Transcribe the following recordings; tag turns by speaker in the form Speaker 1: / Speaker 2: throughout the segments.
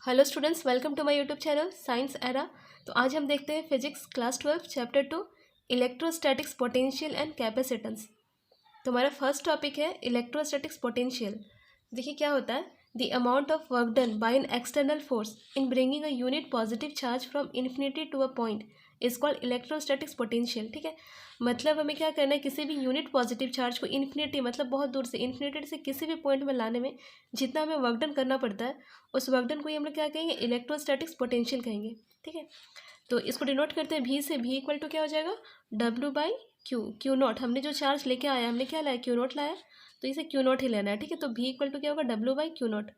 Speaker 1: Hello students, welcome to my YouTube channel science era. तो आज हम देखते हैं physics class 12 chapter 2 electrostatics potential and capacitance. तो हमारा फर्स्ट टॉपिक है इलेक्ट्रोस्टैटिक्स पोटेंशियल। देखिए क्या होता है, the amount of work done by an external force in bringing a unit positive charge from infinity to a point is called electrostatics potential. ठीक है, मतलब हमें क्या करना है, किसी भी यूनिट पॉजिटिव चार्ज को इन्फिनिटी मतलब बहुत दूर से, इन्फिनिटी से किसी भी पॉइंट में लाने में जितना हमें वर्क डन करना पड़ता है, उस वर्क डन को ही हम लोग क्या कहेंगे, इलेक्ट्रोस्टैटिक्स पोटेंशियल कहेंगे। ठीक है, तो इसको डिनोट करते हैं भी से। भी इक्वल टू क्या हो जाएगा, W by Q. Q not, हमने जो चार्ज लेके आया, हमने क्या लाया, क्यू नॉट लाया, तो इसे क्यू नॉट ही लेना है। ठीक है, तो भी इक्वल टू क्या होगा, डब्ल्यू बाई क्यू नॉट।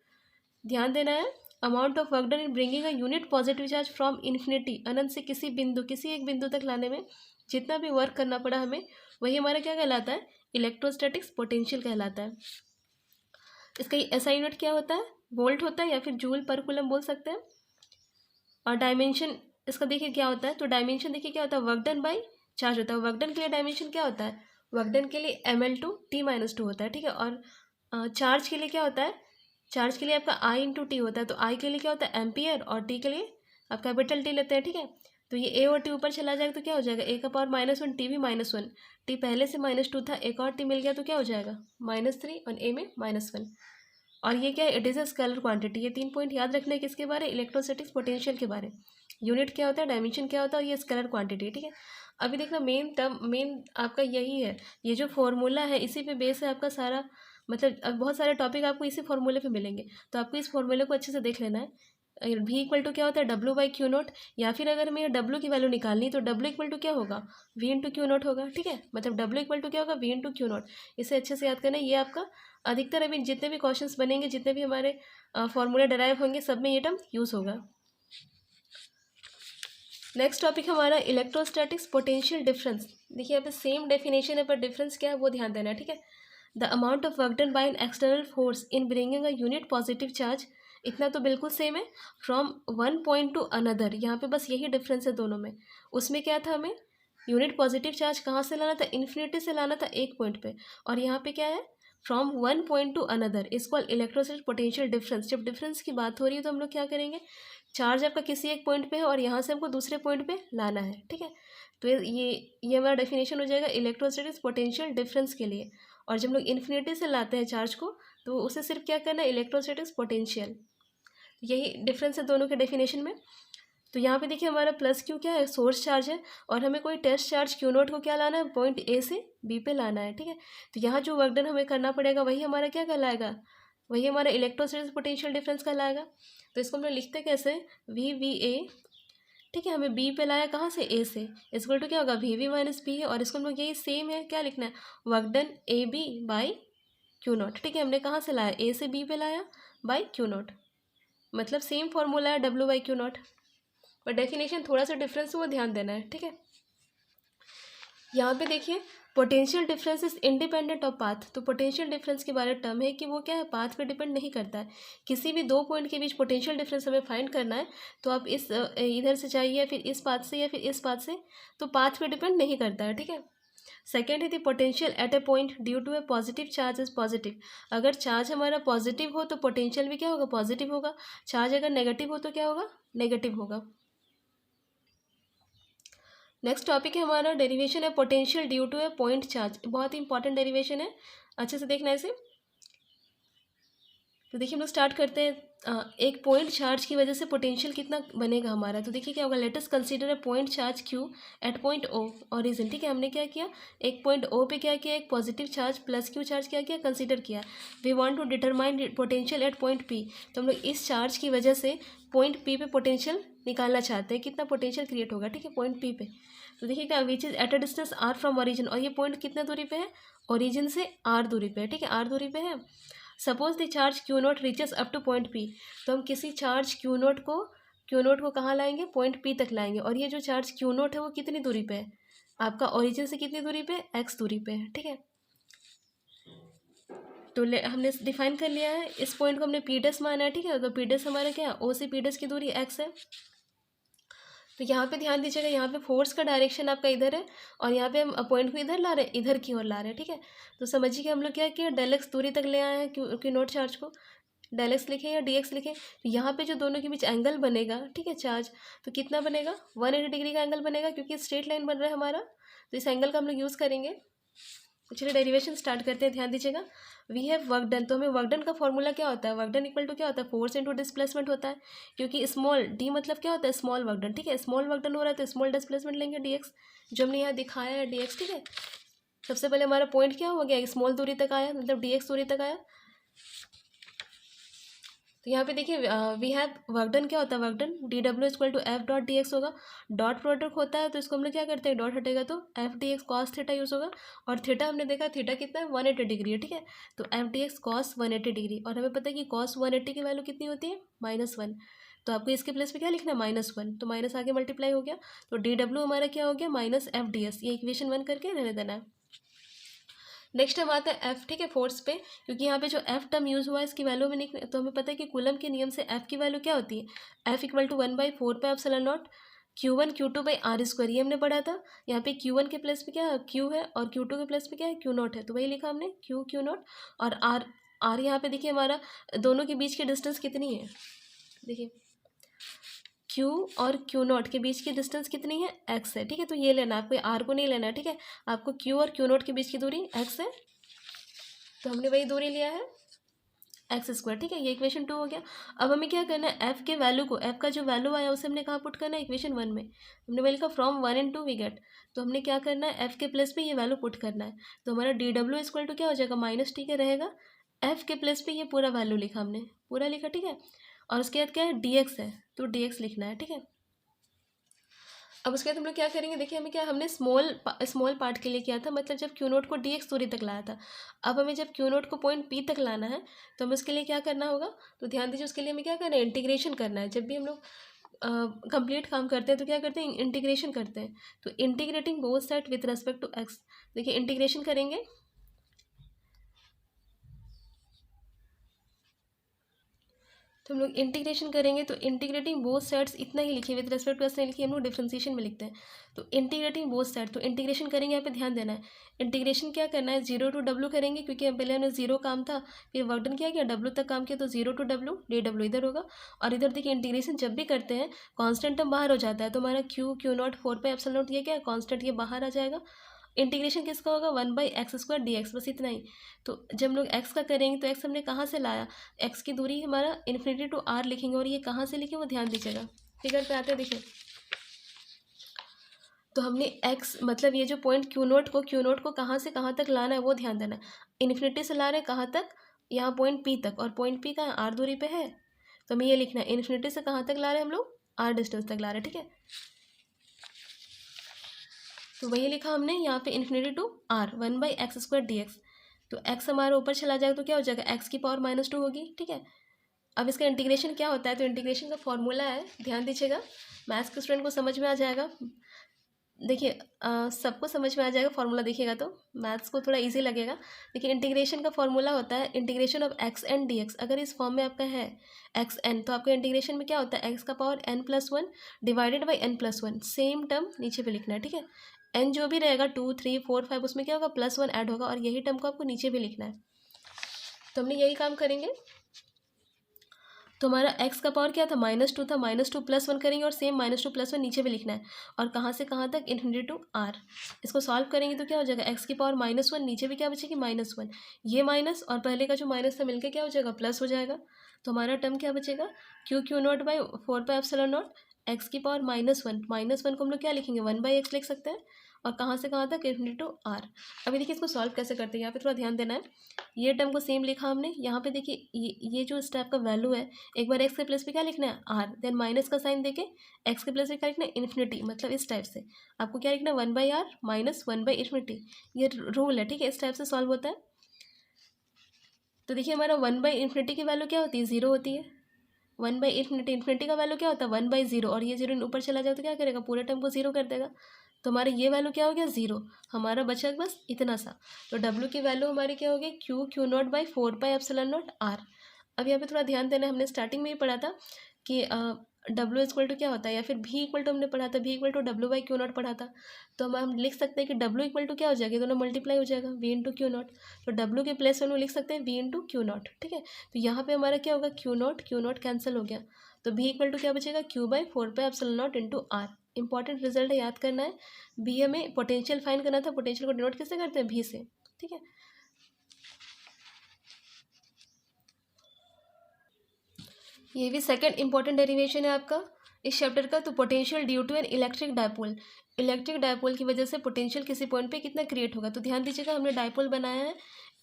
Speaker 1: ध्यान देना है, amount of work done in bringing a unit positive charge from infinity, अनंत से किसी बिंदु, किसी एक बिंदु तक लाने में जितना भी वर्क करना पड़ा हमें, वही हमारा क्या कहलाता है, इलेक्ट्रोस्टैटिक्स पोटेंशियल कहलाता है। इसका ऐसा यूनिट क्या होता है, वोल्ट होता है या फिर जूल पर कूलम बोल सकते हैं। और डायमेंशन इसका देखिए क्या होता है, तो डायमेंशन देखिए क्या होता है, वर्क डन बाई चार्ज होता है। वर्क डन के लिए डायमेंशन क्या होता है, वर्क डन के लिए ml/t-2 होता है। ठीक है, और चार्ज के लिए क्या होता है, चार्ज के लिए आपका I/t होता है। तो I के लिए क्या होता है, एम्पियर, और T के लिए आप कैपिटल T लेते हैं। ठीक है, तो ये A और T ऊपर चला जाएगा तो क्या हो जाएगा, A का पावर -1, T भी -1, T पहले से -2 था, एक और T मिल गया तो क्या हो जाएगा, -3, और A में -1। और ये क्या है, it is a scalar quantity. ये 3 पॉइंट याद रखने के, किसके बारे, इलेक्ट्रोस्टैटिक्स पोटेंशियल के बारे। यूनिट क्या होता है, डायमेंशन क्या होता है, और ये स्केलर क्वांटिटी। ठीक है, अभी देखना मेन टर्म, मेन आपका यही है, ये जो फॉर्मूला है इसी पे बेस है आपका सारा, मतलब अब बहुत सारे टॉपिक आपको इसी फॉर्मूले पे मिलेंगे, तो आपको इस फॉर्मूले को अच्छे से देख लेना है। भी इक्वल टू क्या होता है, डब्ल्यू बाई क्यू नोट, या फिर अगर हमें डब्ल्यू की वैल्यू निकालनी तो डब्ल्यू इक्वल टू क्या होगा, वी इंटू क्यू नोट होगा। ठीक है, मतलब डब्ल्यू इक्वल टू क्या होगा, वी इंटू क्यू नोट। इसे अच्छे से याद करना है, ये आपका अधिकतर अभी जितने भी क्वेश्चंस बनेंगे, जितने भी हमारे फॉर्मूले डराइव होंगे, सब में ये टर्म यूज़ होगा। नेक्स्ट टॉपिक हमारा इलेक्ट्रोस्टैटिक्स पोटेंशियल डिफरेंस। देखिए यहाँ पे सेम डेफिनेशन है, पर डिफरेंस क्या है वो ध्यान देना है। ठीक है, the amount of work done by an external force in bringing a unit positive charge, इतना तो बिल्कुल सेम है, from one point to another. यहाँ पे बस यही डिफरेंस है दोनों में। उसमें क्या था, हमें यूनिट पॉजिटिव चार्ज कहाँ से लाना था, इन्फिनिटी से लाना था एक पॉइंट पे, और यहाँ पे क्या है, from one point to another is called electrostatic potential difference. जब डिफरेंस की बात हो रही है तो हम लोग क्या करेंगे, चार्ज आपका किसी एक पॉइंट पे है और यहाँ से हमको दूसरे पॉइंट पे लाना है। ठीक है, तो ये हमारा डेफिनेशन हो जाएगा इलेक्ट्रोस्टैटिक पोटेंशियल डिफरेंस के लिए। और जब लोग इन्फिनिटी से लाते हैं चार्ज को, तो उसे सिर्फ क्या करना है, इलेक्ट्रोस्टैटिक पोटेंशियल। यही डिफरेंस है दोनों के डेफिनेशन में। तो यहाँ पे देखिए हमारा प्लस क्यू क्या है, सोर्स चार्ज है, और हमें कोई टेस्ट चार्ज क्यू नोट को क्या लाना है, पॉइंट ए से बी पे लाना है। ठीक है, तो यहाँ जो वर्क डन हमें करना पड़ेगा वही हमारा क्या कहलाएगा, वही हमारा इलेक्ट्रोस्टैटिक पोटेंशियल डिफरेंस कहलाएगा। तो इसको हम लोग लिखते कैसे, VVA। ठीक है, हमें बी पे लाया कहाँ से, ए से, इसको टू क्या होगा, VV माइनस बी है, और इसको हम लोग यही सेम है, क्या लिखना है, work done AB by Q note. ठीक है, हमने कहाँ से लाया, ए से बी पे लाया बाई क्यू नोट, मतलब सेम फॉर्मूला है W बाई क्यू नोट, पर डेफिनेशन थोड़ा सा डिफरेंस है, वो ध्यान देना है। ठीक है, यहाँ पे देखिए potential difference is independent of path. तो पोटेंशियल डिफरेंस के बारे में टर्म है कि वो क्या है, पाथ पे डिपेंड नहीं करता है। किसी भी दो पॉइंट के बीच पोटेंशियल डिफरेंस हमें फाइंड करना है, तो आप इस इधर से चाहिए, या फिर इस पाथ से, या फिर इस पाथ से, तो पाथ पे डिपेंड नहीं करता है। ठीक है, सेकेंड है the potential at a point due to a positive charge is positive. अगर चार्ज हमारा पॉजिटिव हो तो पोटेंशियल भी क्या होगा, पॉजिटिव होगा। चार्ज अगर नेगेटिव हो तो क्या होगा, नेगेटिव होगा। नेक्स्ट टॉपिक है हमारा डेरिवेशन है potential due to a point charge. बहुत ही इंपॉर्टेंट डेरिवेशन है, अच्छे से देखना है इसे। तो देखिए हम लोग स्टार्ट करते हैं, एक पॉइंट चार्ज की वजह से पोटेंशियल कितना बनेगा हमारा। तो देखिए क्या होगा, let us consider a point charge Q at point O origin. ठीक है, हमने क्या किया, एक पॉइंट ओ पे क्या किया, एक positive charge plus Q charge क्या किया, कंसीडर किया। We want to determine potential at point P. तो हम लोग इस चार्ज की वजह से पॉइंट पी पे पोटेंशियल निकालना चाहते हैं, कितना पोटेंशियल क्रिएट होगा। ठीक है, पॉइंट पी पे, तो देखिए क्या, which is at a distance R from origin, और ये पॉइंट कितने दूरी पे है, ओरिजिन से आर दूरी पे है। ठीक है, आर दूरी पे है। Suppose the charge Q note reaches up two point P. तो हम किसी चार्ज क्यू नोट को कहाँ लाएंगे, पॉइंट पी तक लाएंगे। और ये जो चार्ज क्यू नोट है वो कितनी दूरी पे है, आपका ओरिजिन से कितनी दूरी पे, x दूरी पे है। ठीक है, तो हमने डिफाइन कर लिया है, इस पॉइंट को हमने पी डस माना है। ठीक है, तो पी डस हमारा क्या है, ओ से पी डस की दूरी x है। तो यहाँ पे ध्यान दीजिएगा, यहाँ पे फोर्स का डायरेक्शन आपका इधर है, और यहाँ पे हम पॉइंट को इधर ला रहे हैं, इधर की ओर ला रहे हैं। ठीक है, तो समझिए कि हम लोग क्या किया, डेल एक्स दूरी तक ले आए हैं क्यू नोट चार्ज को। डेल एक्स लिखें या डी एक्स लिखें, तो यहाँ पे जो दोनों के बीच एंगल बनेगा, ठीक है, चार्ज, तो कितना बनेगा, 180 डिग्री का एंगल बनेगा, क्योंकि स्ट्रेट लाइन बन रहा है हमारा, तो इस एंगल का हम लोग यूज़ करेंगे। तो चलिए डेरिवेशन स्टार्ट करते हैं, ध्यान दीजिएगा। वी हैव वर्क डन, तो हमें वर्क डन का फॉर्मूला क्या होता है, वर्क डन इक्वल टू क्या होता है, फोर्स इंटू डिस्प्लेसमेंट होता है, क्योंकि स्मॉल डी मतलब क्या होता है, स्मॉल वर्क डन, ठीक है, स्मॉल वर्क डन हो रहा है तो स्मॉल डिस्प्लेसमेंट लेंगे डी एक्स, जो हमने यहाँ दिखाया है डी एक्स, ठीक है। सबसे पहले हमारा पॉइंट क्या हो गया, स्मॉल दूरी तक आया, मतलब डी एक्स दूरी तक आया। तो यहाँ पे देखिए वी हैव वर्क डन क्या होता है, work done d W equal to F dot d x होगा, डॉट प्रोडक्ट होता है तो इसको हम लोग क्या करते हैं, डॉट हटेगा तो F D x cos theta use होगा, और थीटा हमने देखा थीटा कितना है 180 डिग्री है, ठीक है, तो F D x cos 180 degree, और हमें पता है कि कॉस 180 की वैल्यू कितनी होती है, -1, तो आपको इसके प्लेस पे क्या लिखना है, -1, तो माइनस आगे मल्टीप्लाई हो गया, तो डी डब्ल्यू हमारा क्या हो गया, माइनस एफ डी एस, ये इक्वेशन 1 करके रहने देना है। नेक्स्ट हम आता है एफ, ठीक है, फोर्स पे, क्योंकि यहाँ पे जो एफ टर्म यूज़ हुआ है इसकी वैल्यू में नहीं, तो हमें पता है कि कूलम के नियम से एफ की वैल्यू क्या होती है, F equal to 1/4πε0 Q1 Q2/r², ये हमने पढ़ा था। यहाँ पे Q1 के प्लेस पे क्या है, Q है, और Q2 के प्लेस पे क्या है, Q0 है, तो वही लिखा हमने Q0, और R यहाँ पे देखिए हमारा दोनों के बीच की डिस्टेंस कितनी है, देखिए Q और Q0 के बीच की डिस्टेंस कितनी है, x है, ठीक है, तो ये लेना, आपको R को नहीं लेना है, ठीक है, आपको Q और Q0 के बीच की दूरी x है, तो हमने वही दूरी लिया है x², ठीक है, ये इक्वेशन 2 हो गया। अब हमें क्या करना है, f के वैल्यू को, f का जो वैल्यू आया उसे हमने कहाँ पुट करना है, इक्वेशन 1 में, हमने वही लिखा फ्रॉम 1 and 2 वी गेट, तो हमने क्या करना है, f के प्लेस पे ये वैल्यू पुट करना है, तो हमारा डी डब्ल्यू इक्वल टू क्या हो जाएगा, -t के रहेगा, f के प्लेस पे ये पूरा वैल्यू लिखा हमने, पूरा लिखा, ठीक है, और उसके बाद क्या है, dx है, तो dx लिखना है, ठीक है। अब उसके बाद हम लोग क्या करेंगे, देखिए हमें क्या, हमने स्मॉल पार्ट के लिए किया था, मतलब जब Q0 को dx दूरी तक लाया था, अब हमें जब Q0 को पॉइंट P तक लाना है, तो हमें उसके लिए क्या करना होगा, तो ध्यान दीजिए, उसके लिए हमें क्या करना है, इंटीग्रेशन करना है। जब भी हम लोग कंप्लीट काम करते हैं तो क्या करते हैं, इंटीग्रेशन करते हैं, तो integrating both side with respect to x, देखिए इंटीग्रेशन करेंगे, तो हम लोग इंटीग्रेशन करेंगे, तो इंटीग्रेटिंग बोथ साइड्स इतना ही लिखिए, विद रेस्पेक्ट टू एस नहीं लिखिए, हम लोग डिफ्रेंसिएशन में लिखते हैं, तो इंटीग्रेटिंग बोथ साइड, तो इंटीग्रेशन करेंगे, यहाँ पे ध्यान देना है, इंटीग्रेशन क्या करना है, 0 to W करेंगे, क्योंकि पहले हमने 0 काम था, फिर वर्क डन किया गया, W तक काम किया, तो 0 to W, DW इधर होगा, और इधर देखिए इंटीग्रेशन जब भी करते हैं कॉन्स्टेंट टर्म बाहर हो जाता है, तो हमारा Q0 4πε0 ये क्या है, कॉन्स्टेंट, ये बाहर आ जाएगा, इंटीग्रेशन किसका होगा, 1/x² dx, बस इतना ही। तो जब हम लोग x का करेंगे तो x हमने कहाँ से लाया, x की दूरी हमारा इन्फिनिटी टू r लिखेंगे, और ये कहाँ से लिखे वो ध्यान दीजिएगा, फिगर पे आते हैं, देखिए, तो हमने x मतलब ये जो पॉइंट Q0 को कहाँ से कहाँ तक लाना है वो ध्यान देना है, इन्फिनिटी से ला रहे हैं कहाँ तक, यहाँ पॉइंट P तक, और पॉइंट P का r दूरी पे है, तो हमें ये लिखना है, इन्फिनिटी से कहाँ तक ला रहे हैं हम लोग, r डिस्टेंस तक ला रहे हैं, ठीक है, तो वही लिखा हमने यहाँ पे infinity to r 1/x² dx, तो x हमारा ऊपर चला जाएगा तो क्या हो जाएगा, x की पावर -2 होगी, ठीक है। अब इसका इंटीग्रेशन क्या होता है, तो इंटीग्रेशन का फॉर्मूला है, ध्यान दीजिएगा, मैथ्स के स्टूडेंट को समझ में आ जाएगा, देखिए सबको समझ में आ जाएगा फॉर्मूला, देखिएगा तो मैथ्स को थोड़ा इजी लगेगा। देखिए इंटीग्रेशन का फॉर्मूला होता है इंटीग्रेशन ऑफ xn dx, अगर इस फॉर्म में आपका है xn, तो आपका इंटीग्रेशन में क्या होता है, x का power n+1 divided by n+1, same term नीचे पे लिखना है, ठीक है, n जो भी रहेगा 2 3 4 5 उसमें क्या होगा, +1 ऐड होगा, और यही टर्म को आपको नीचे भी लिखना है, तो हमने यही काम करेंगे। तो हमारा x का पावर क्या था, -2 था, -2 +1 करेंगे, और सेम -2 +1 नीचे भी लिखना है, और कहाँ से कहाँ तक, इन्फिनिटी टू r, इसको सॉल्व करेंगे तो क्या हो जाएगा, x की पावर -1, नीचे भी क्या बचेगी, -1, ये माइनस और पहले का जो माइनस था मिलके क्या हो जाएगा, प्लस हो जाएगा, तो हमारा टर्म क्या बचेगा, Q0/4πε0 x की पावर -1 को हम लोग क्या लिखेंगे, 1/x लिख सकते हैं, और कहाँ से कहाँ तक, इन्फिनिटी टू r। अभी देखिए इसको सॉल्व कैसे करते हैं, यहाँ पे थोड़ा ध्यान देना है, ये टर्म को सेम लिखा हमने, यहाँ पे देखिए ये जो स्टेप का वैल्यू है, एक बार x के प्लेस पे क्या लिखना है, r, देन माइनस का साइन देके x के प्लेस पे क्या लिखना है, इन्फिनिटी, मतलब इस टाइप से आपको क्या लिखना है, 1/r माइनस 1/∞, ये रूल है, ठीक है, इस टाइप से सॉल्व होता है। तो देखिए हमारा 1/∞ की वैल्यू क्या होती है, 0 होती है, 1/∞, इन्फिनिटी का वैल्यू क्या होता है, 1/0, और ये 0 ऊपर चला जाए तो क्या करेगा, पूरे टर्म को 0 कर देगा, तो हमारा ये वैल्यू क्या हो गया, 0, हमारा बचा बस इतना सा, तो W की वैल्यू हमारी क्या हो गई, Q0/4πε0 r। अब यहाँ पे थोड़ा ध्यान देना, हमने स्टार्टिंग में ही पढ़ा था कि डब्ल्यू इक्वल टू क्या होता है, या फिर भी इक्वल टू हमने पढ़ा था, भी equal to W by Q naught पढ़ा था। तो हम लिख सकते हैं कि डब्ल्यू इक्वल टू क्या हो जाएगा, दोनों मल्टीप्लाई हो जाएगा, वी इंटू क्यू नॉट। तो डब्ल्यू के प्लेस में हम लिख सकते हैं वी इंटू क्यू नॉट, ठीक है। तो यहाँ पे हमारा क्या होगा, क्यू नॉट कैंसिल हो गया, तो भी इक्वल टू क्या बचेगा, q by 4πε0 into r. Important result है, याद करना है। भी हमें पोटेंशियल फाइंड करना था, पोटेंशियल को डिनोट किससे करते हैं, भी से, ठीक है। ये भी सेकंड इंपॉर्टेंट डेरिवेशन है आपका इस चैप्टर का। तो potential due to an electric dipole, electric dipole की वजह से पोटेंशियल किसी पॉइंट पे कितना क्रिएट होगा। तो ध्यान दीजिएगा, हमने डायपोल बनाया है,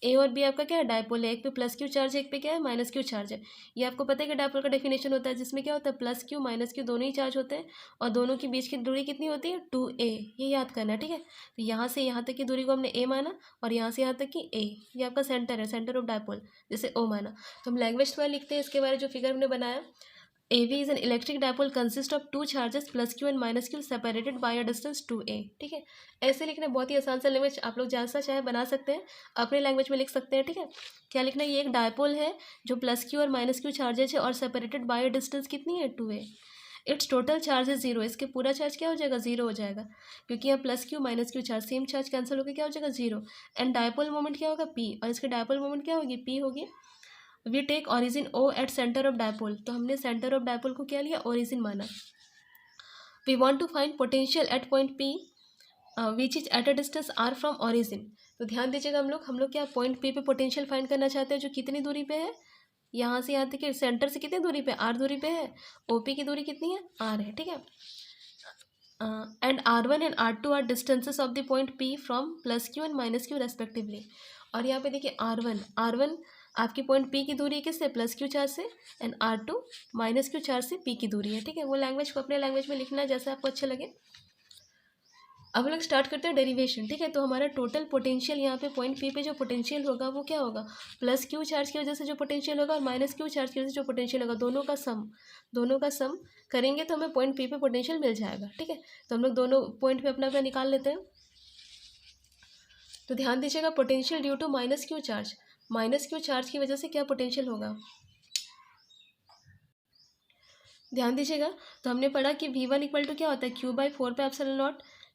Speaker 1: ए और बी आपका क्या है, डायपोल है। एक पे प्लस क्यू चार्ज है, एक पे क्या है, माइनस क्यू चार्ज है। ये आपको पता है कि डायपोल का डेफिनेशन होता है जिसमें क्या होता है, प्लस क्यू माइनस क्यू दोनों ही चार्ज होते हैं, और दोनों के बीच की दूरी कितनी होती है, 2a। ये याद करना है, ठीक है। तो यहाँ से यहाँ तक की दूरी को हमने a माना, और यहाँ से यहाँ तक की a, ये आपका सेंटर है, सेंटर ऑफ डायपोल, जैसे o माना। तो हम लैंग्वेज में लिखते हैं इसके बारे जो फिगर हमने बनाया। AV is an electric dipole consist of two charges plus Q and minus Q separated by a distance 2a, ठीक है। ऐसे लिखना बहुत ही आसान सा लैंग्वेज, आप लोग जैसा चाहे बना सकते हैं, अपने लैंग्वेज में लिख सकते हैं, ठीक है। क्या लिखना है, ये एक डायपोल है जो प्लस क्यू और माइनस क्यू चार्जेज है और सेपरेटेड बाय डिस्टेंस कितनी है, 2a। इट्स टोटल चार्ज है 0, इसके पूरा चार्ज क्या हो जाएगा, 0 हो जाएगा, क्योंकि यहाँ plus Q minus Q charge same charge cancel होकर क्या हो जाएगा, 0। एंड डायपोल मोमेंट क्या होगा, p, और इसके डायपोल मोमेंट क्या होगी, p होगी। We take origin O at centre of dipole, तो हमने सेंटर ऑफ डायपोल को क्या लिया, ओरिजिन माना। We want to find potential at point P which is at a distance R from origin. तो ध्यान दीजिएगा, हम लोग क्या पॉइंट पी पे पोटेंशियल फाइंड करना चाहते हैं, जो कितनी दूरी पे है, यहाँ से यहाँ तक कि सेंटर से कितनी दूरी पे, आर दूरी पे है। ओपी की दूरी कितनी है, आर है, ठीक है। And R1 and R2 are distances of the point P from plus Q and minus Q respectively. और यहाँ पे देखिए R1 आपकी पॉइंट P की दूरी है किससे, प्लस क्यू चार्ज से, and R2 minus Q charge से P की दूरी है, ठीक है। वो लैंग्वेज को अपने लैंग्वेज में लिखना है जैसे आपको अच्छा लगे। अब हम लोग स्टार्ट करते हैं डेरिवेशन, ठीक है। तो हमारा टोटल पोटेंशियल यहाँ पे पॉइंट P पे जो पोटेंशियल होगा वो क्या होगा, प्लस क्यू चार्ज की वजह से जो पोटेंशियल होगा और माइनस क्यू चार्ज की वजह से जो पोटेंशियल होगा, दोनों का सम करेंगे तो हमें पॉइंट P पे पोटेंशियल मिल जाएगा, ठीक है। तो हम लोग दोनों पॉइंट पे अपना अपना निकाल लेते हैं। तो ध्यान दीजिएगा, potential due to minus Q charge की वजह से क्या पोटेंशियल होगा, ध्यान दीजिएगा। तो हमने पढ़ा कि V1 इक्वल टू क्या होता है, क्यू बाई 4πε0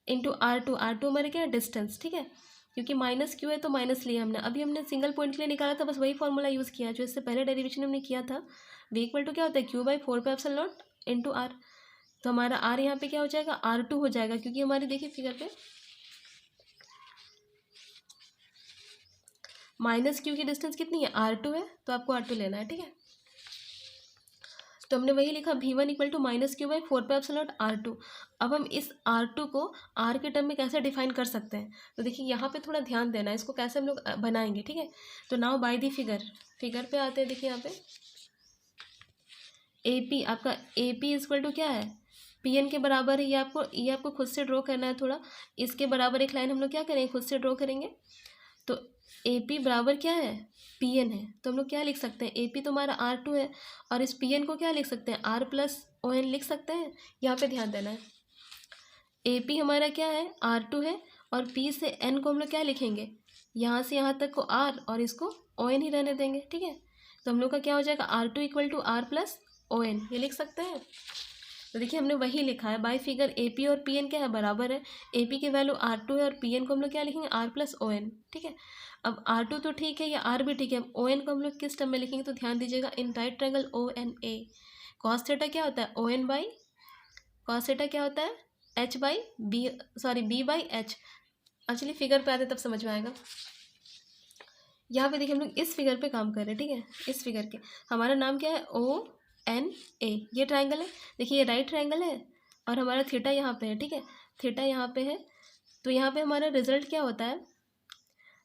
Speaker 1: इंटू R2 हमारे क्या है, डिस्टेंस, ठीक है। क्योंकि माइनस क्यू है तो माइनस लिया हमने, अभी हमने सिंगल पॉइंट के लिए निकाला था, बस वही फॉर्मूला यूज़ किया जो इससे पहले डेरिवेशन हमने किया था। V इक्वल टू क्या होता है, क्यू बाई 4πε0 इंटू R। तो हमारा R यहाँ पे क्या हो जाएगा, R2 हो जाएगा, क्योंकि हमारी देखिए फिगर पे माइनस क्यू की डिस्टेंस कितनी है, R2 है, तो आपको R2 लेना है, ठीक है। तो हमने वही लिखा V1 equal to minus q by 4πε0 R2। अब हम इस R2 को R के टर्म में कैसे डिफाइन कर सकते हैं, तो देखिए यहाँ पे थोड़ा ध्यान देना है, इसको कैसे हम लोग बनाएंगे, ठीक है। तो नाउ बाय दी फिगर पे आते हैं। देखिए यहाँ पे AP आपका AP इक्वल टू क्या है, PN के बराबर है। ये आपको खुद से ड्रॉ करना है, थोड़ा इसके बराबर एक लाइन हम लोग क्या करेंगे, खुद से ड्रॉ करेंगे। तो AP बराबर क्या है, PN है। तो हम लोग क्या लिख सकते हैं, AP तो हमारा R2 है, और इस PN को क्या लिख सकते हैं, R प्लस ON लिख सकते हैं। यहाँ पे ध्यान देना है, AP हमारा क्या है, R2 है, और P से N को हम लोग क्या लिखेंगे, यहाँ से यहाँ तक को R और इसको ON ही रहने देंगे, ठीक है। तो हम लोग का क्या हो जाएगा, R2 equal to R plus ON, ये लिख सकते हैं। तो देखिए हमने वही लिखा है, बाय फिगर AP और PN क्या है, बराबर है। AP की वैल्यू R2 है, और PN को हम लोग क्या लिखेंगे, R प्लस ON, ठीक है। अब R2 तो ठीक है, या R भी ठीक है, ON को हम लोग किस टर्म में लिखेंगे, तो ध्यान दीजिएगा, in right triangle ONA cos theta क्या होता है, ON बाई कॉस थीटा क्या होता है, H by B, sorry B by H। Actually figure पे आते तब समझ में आएगा। यहाँ पे देखिए हम लोग इस फिगर पे काम कर रहे हैं, ठीक है। इस फिगर के हमारा नाम क्या है, ONA, ये ट्रायंगल है। देखिए ये राइट ट्रायंगल है, और हमारा थीटा यहाँ पे है, ठीक है, थीटा यहाँ पे है। तो यहाँ पे हमारा रिजल्ट क्या होता है,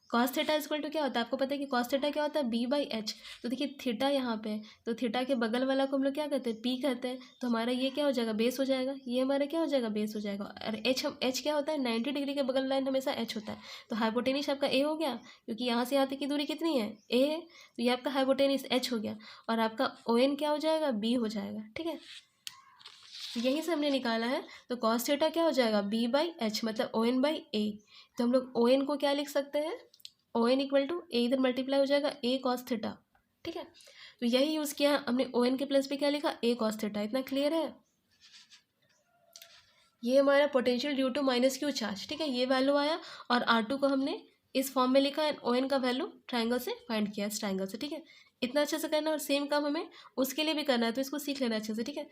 Speaker 1: कॉस थीटा इक्वल टू क्या होता है, आपको पता है कि कॉस थीटा क्या होता है, B बाई H। तो देखिए थीटा यहाँ पे है, तो थीटा के बगल वाला को हम लोग क्या कहते हैं, P कहते हैं। तो हमारा ये क्या हो जाएगा, बेस हो जाएगा, ये हमारा क्या हो जाएगा, बेस हो जाएगा। और H क्या होता है, 90 डिग्री के बगल लाइन हमेशा H होता है। तो हाइपोटेनिस आपका A हो गया, क्योंकि यहाँ से यहाँ तक की दूरी कितनी है, A है, तो ये आपका हाइपोटेनिस H हो गया, और आपका ON क्या हो जाएगा, B हो जाएगा, ठीक है। यहीं से हमने निकाला है। तो कॉस थीटा क्या हो जाएगा, B बाई H, मतलब ON बाई A। तो हम लोग ON को क्या लिख सकते हैं, ON इक्वल टू A, इधर मल्टीप्लाई हो जाएगा A कॉस थीटा, ठीक है। तो यही यूज़ किया हमने, ओ एन के प्लेस पे क्या लिखा, ए कॉस थीटा। इतना क्लियर है। ये हमारा potential due to minus Q charge, ठीक है, ये वैल्यू आया। और आर टू को हमने इस फॉर्म में लिखा है, ओ एन का वैल्यू ट्राइंगल से फाइंड किया, इस ट्राइंगल से, ठीक है। इतना अच्छे से करना, और सेम काम हमें उसके लिए भी करना है, तो इसको सीख लेना अच्छे से, ठीक है।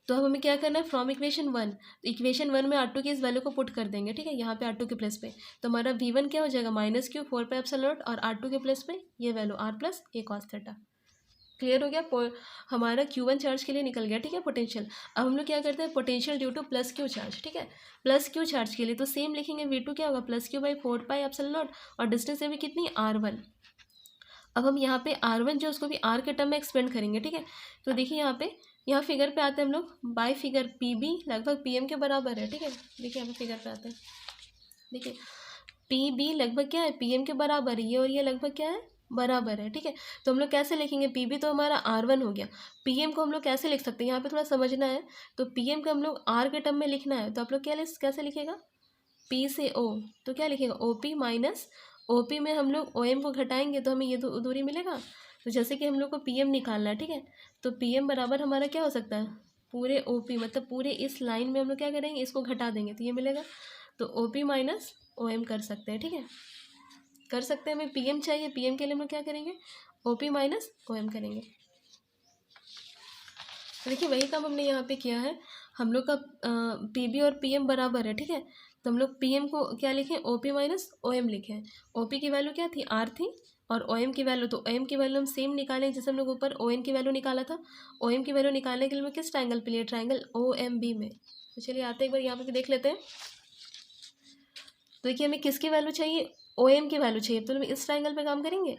Speaker 1: तो अब हमें क्या करना है, from equation one, equation one में आर टू की इस वैल्यू को पुट कर देंगे, ठीक है, यहाँ पे आर टू के प्लेस पे। तो हमारा वी वन क्या हो जाएगा, माइनस क्यू 4πε0, और आर टू के प्लेस पे ये value R plus a cos theta. Clear हो गया। हमारा Q1 चार्ज के लिए निकल गया, ठीक है, पोटेंशियल। अब हम लोग क्या करते हैं, potential due two plus Q charge, ठीक है, प्लस क्यू चार्ज के लिए तो सेम लिखेंगे, V2 क्या होगा, प्लस क्यू बाई 4πε0, और डिस्टेंस है भी कितनी, R1। अब हम यहाँ पे R1 जो उसको भी R के टर्म में एक्सपेंड करेंगे, ठीक है। तो देखिए यहाँ फिगर पे आते हैं हम लोग, बाय फिगर PB लगभग PM के बराबर है, ठीक है। देखिए यहाँ पे फिगर पे आते हैं, देखिए PB लगभग क्या है, PM के बराबर है, ये और ये लगभग क्या है, बराबर है, ठीक है। तो हम लोग कैसे लिखेंगे, PB तो हमारा R1 हो गया, PM को हम लोग कैसे लिख सकते हैं, यहाँ पे थोड़ा समझना है। तो PM को हम लोग R के टर्म में लिखना है, तो आप लोग कैसे लिखेगा, P से O, तो क्या लिखेगा, OP माइनस OP में हम लोग OM को घटाएंगे तो हमें ये दूरी मिलेगा। तो जैसे कि हम लोग को PM निकालना है, ठीक है, तो PM बराबर हमारा क्या हो सकता है, पूरे OP मतलब पूरे इस लाइन में हम लोग क्या करेंगे, इसको घटा देंगे तो ये मिलेगा। तो OP माइनस OM कर सकते हैं, ठीक है, कर सकते हैं। हमें PM चाहिए, PM के लिए हम लोग क्या करेंगे, OP माइनस OM करेंगे। तो देखिए वही काम हमने यहाँ पे किया है, हम लोग का PB और PM बराबर है, ठीक है। तो हम लोग PM को क्या लिखें, OP माइनस OM लिखें। OP की वैल्यू क्या थी, R थी, और OM की वैल्यू, तो OM की वैल्यू हम सेम निकालें जैसे हम लोग ऊपर OM की वैल्यू निकाला था। OM की वैल्यू निकालने के लिए किस ट्राइंगल पे लिए, ट्राइंगल OMB में। तो चलिए आते हैं एक बार यहाँ पे भी देख लेते हैं। तो देखिए हमें किसकी वैल्यू चाहिए, OM की वैल्यू चाहिए, तो हम इस ट्राइंगल पे काम करेंगे।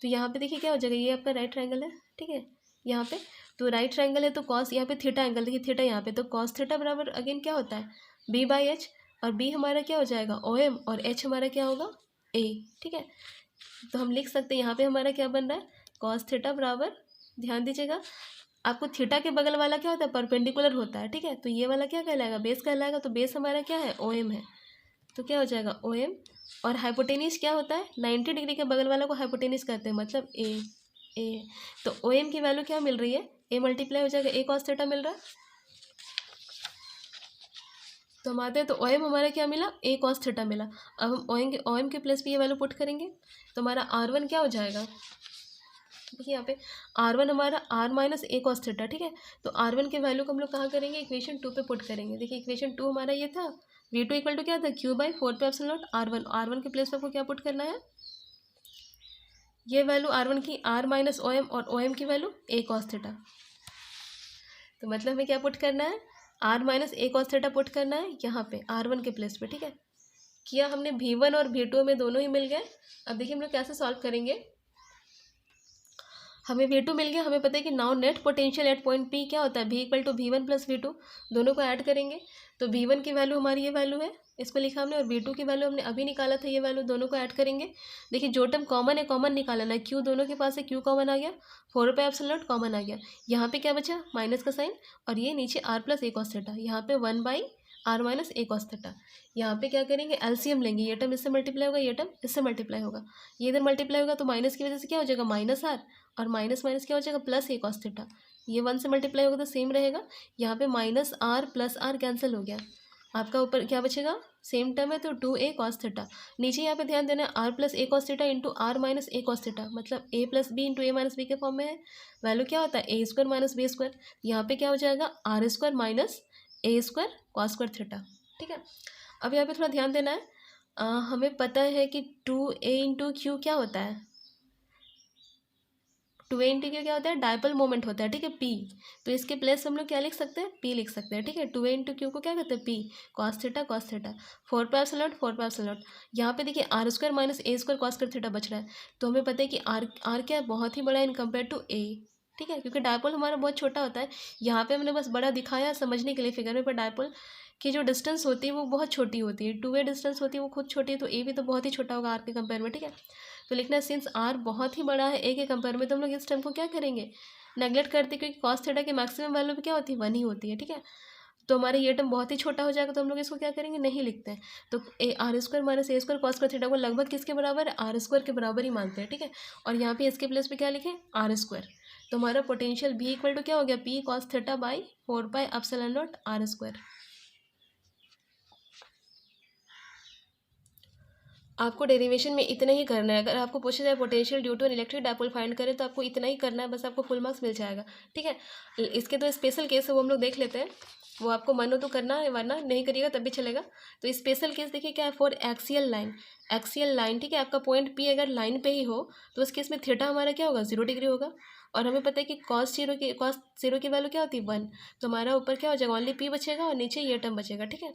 Speaker 1: तो यहाँ पे देखिए क्या हो जाएगा, ये आपका राइट ट्राइंगल है, ठीक है, यहाँ पे तो राइट ट्राइंगल है, तो कॉस यहाँ पे थीटा एंगल, देखिए थीटा यहाँ पे, तो कॉस थीटा बराबर अगेन क्या होता है, B/H, और B हमारा क्या हो जाएगा OM, और H हमारा क्या होगा A, ठीक है। तो हम लिख सकते हैं यहाँ पे हमारा क्या बन रहा है, कॉस थीटा बराबर, ध्यान दीजिएगा आपको थीटा के बगल वाला क्या होता है, परपेंडिकुलर होता है, ठीक है। तो ये वाला क्या कहलाएगा, बेस कहलाएगा, तो बेस हमारा क्या है, OM है, तो क्या हो जाएगा OM। और हाइपोटेनिस क्या होता है, 90 डिग्री के बगल वाला को हाइपोटेनिस कहते हैं, मतलब ए। तो OM की वैल्यू क्या मिल रही है, A मल्टीप्लाई हो जाएगा A कॉस थीटा मिल रहा है। तो हम आते हैं, तो OM हमारा क्या मिला, A कॉस थीटा मिला। अब हम OM के प्लेस पे ये वैल्यू पुट करेंगे, तो हमारा R1 क्या हो जाएगा, देखिए यहाँ पे R1 हमारा R minus A cos theta, ठीक है। तो R1 के वैल्यू को हम लोग कहाँ करेंगे, इक्वेशन 2 पे पुट करेंगे। देखिए इक्वेशन 2 हमारा ये था, V2 इक्वल टू क्या था, Q/4πε0 R1। R1 के प्लेस पे आपको क्या पुट करना है, ये वैल्यू R1 की R माइनस OM, और OM की वैल्यू A कॉस थीटा। तो मतलब हमें क्या पुट करना है, R minus A cos theta put करना है यहाँ पे R1 के प्लेस पे, ठीक है। किया हमने, V1 और V2 में दोनों ही मिल गए। अब देखिए हम लोग कैसे सॉल्व करेंगे, हमें V2 मिल गया, हमें पता है कि now net potential at point P क्या होता है, V equal to V1 plus V2, दोनों को ऐड करेंगे। तो V1 की वैल्यू हमारी ये वैल्यू है, इसको लिखा हमने, और V2 की वैल्यू हमने अभी निकाला था, ये वैल्यू, दोनों को ऐड करेंगे। देखिए जो टर्म कॉमन है, कॉमन निकालना है, Q दोनों के पास है, Q कॉमन आ गया, 4πε0 कॉमन आ गया, यहाँ पे क्या बचा, माइनस का साइन, और ये नीचे R plus A cos theta, यहाँ पे 1/R minus A cos theta. यहाँ पे क्या करेंगे, LCM लेंगे, ये टर्म इससे मल्टीप्लाई होगा, ये टर्म इससे मल्टीप्लाई होगा, ये इधर मल्टीप्लाई होगा, तो माइनस की वजह से क्या हो जाएगा, माइनस R, और माइनस माइनस क्या हो जाएगा, प्लस A कॉस थीटा। ये 1 से मल्टीप्लाई होगा तो सेम रहेगा, यहाँ पे minus R plus R cancel हो गया, आपका ऊपर क्या बचेगा, सेम टर्म है, तो 2A कॉस थीटा। नीचे यहाँ पे ध्यान देना है, R plus A cos theta into R minus A cos theta, मतलब A plus B into A minus B के फॉर्म में है। वैल्यू क्या होता है, A square minus B square, यहाँ पे क्या हो जाएगा, R square minus A square cos square theta, ठीक है। अब यहाँ पे थोड़ा ध्यान देना है, हमें पता है कि 2A इंटू Q क्या होता है, 2A इंटू Q क्या होता है, डायपोल मोमेंट होता है, ठीक है, P। तो इसके प्लेस हम लोग क्या लिख सकते हैं, P लिख सकते हैं, ठीक है। 2A इंटू Q को क्या कहते हैं, P कॉस थीटा, 4πε0 यहाँ पे देखिए R square minus A square cos square theta बच रहा है। तो हमें पता है कि R क्या है, बहुत ही बड़ा है इन कम्पेयर टू A, ठीक है, क्योंकि डायपोल हमारा बहुत छोटा होता है। यहाँ पे हमने बस बड़ा दिखाया समझने के लिए फिगर में, पर डायपोल की जो डिस्टेंस होती है वो बहुत छोटी होती है, 2A डिस्टेंस होती है वो खुद छोटी है, तो A भी तो बहुत ही छोटा होगा R के कंपेयर में, ठीक है। तो लिखना है, सिंस R बहुत ही बड़ा है A के कंपेयर में, तो हम लोग इस टर्म को क्या करेंगे, नेगलेक्ट करते, क्योंकि कॉस थीटा की मैक्सिमम वैल्यू भी क्या होती है, 1 ही होती है, ठीक है। तो हमारे ये टर्म बहुत ही छोटा हो जाएगा, तो हम लोग इसको क्या करेंगे, नहीं लिखते हैं। तो R square minus A square cos square theta को लगभग किसके बराबर है, R स्क्वायर के बराबर ही मानते हैं, ठीक है। और यहाँ पे इसके प्लेस पे क्या लिखें, R स्क्वायर, तो हमारा पोटेंशियल भी इक्वल टू क्या हो गया, p cos theta by 4πε0 r square. आपको डेरिवेशन में इतना ही करना है। अगर आपको पूछा जाए potential due to an electric dipole find करें तो आपको इतना ही करना है, बस आपको फुल मार्क्स मिल जाएगा। ठीक है, इसके तो स्पेशल केस है वो हम लोग देख लेते हैं, वो आपको मन हो तो करना है वरना नहीं करिएगा तब भी चलेगा। तो स्पेशल केस देखिए क्या है, for axial line, axial line, ठीक है, आपका पॉइंट पी अगर लाइन पे ही हो तो उस केस में थीटा हमारा क्या होगा, 0 डिग्री होगा। और हमें पता है कि कॉस जीरो की वैल्यू क्या होती है, 1। तो हमारा ऊपर क्या हो जाएगा, ओनली पी बचेगा और नीचे ये टर्म बचेगा। ठीक है,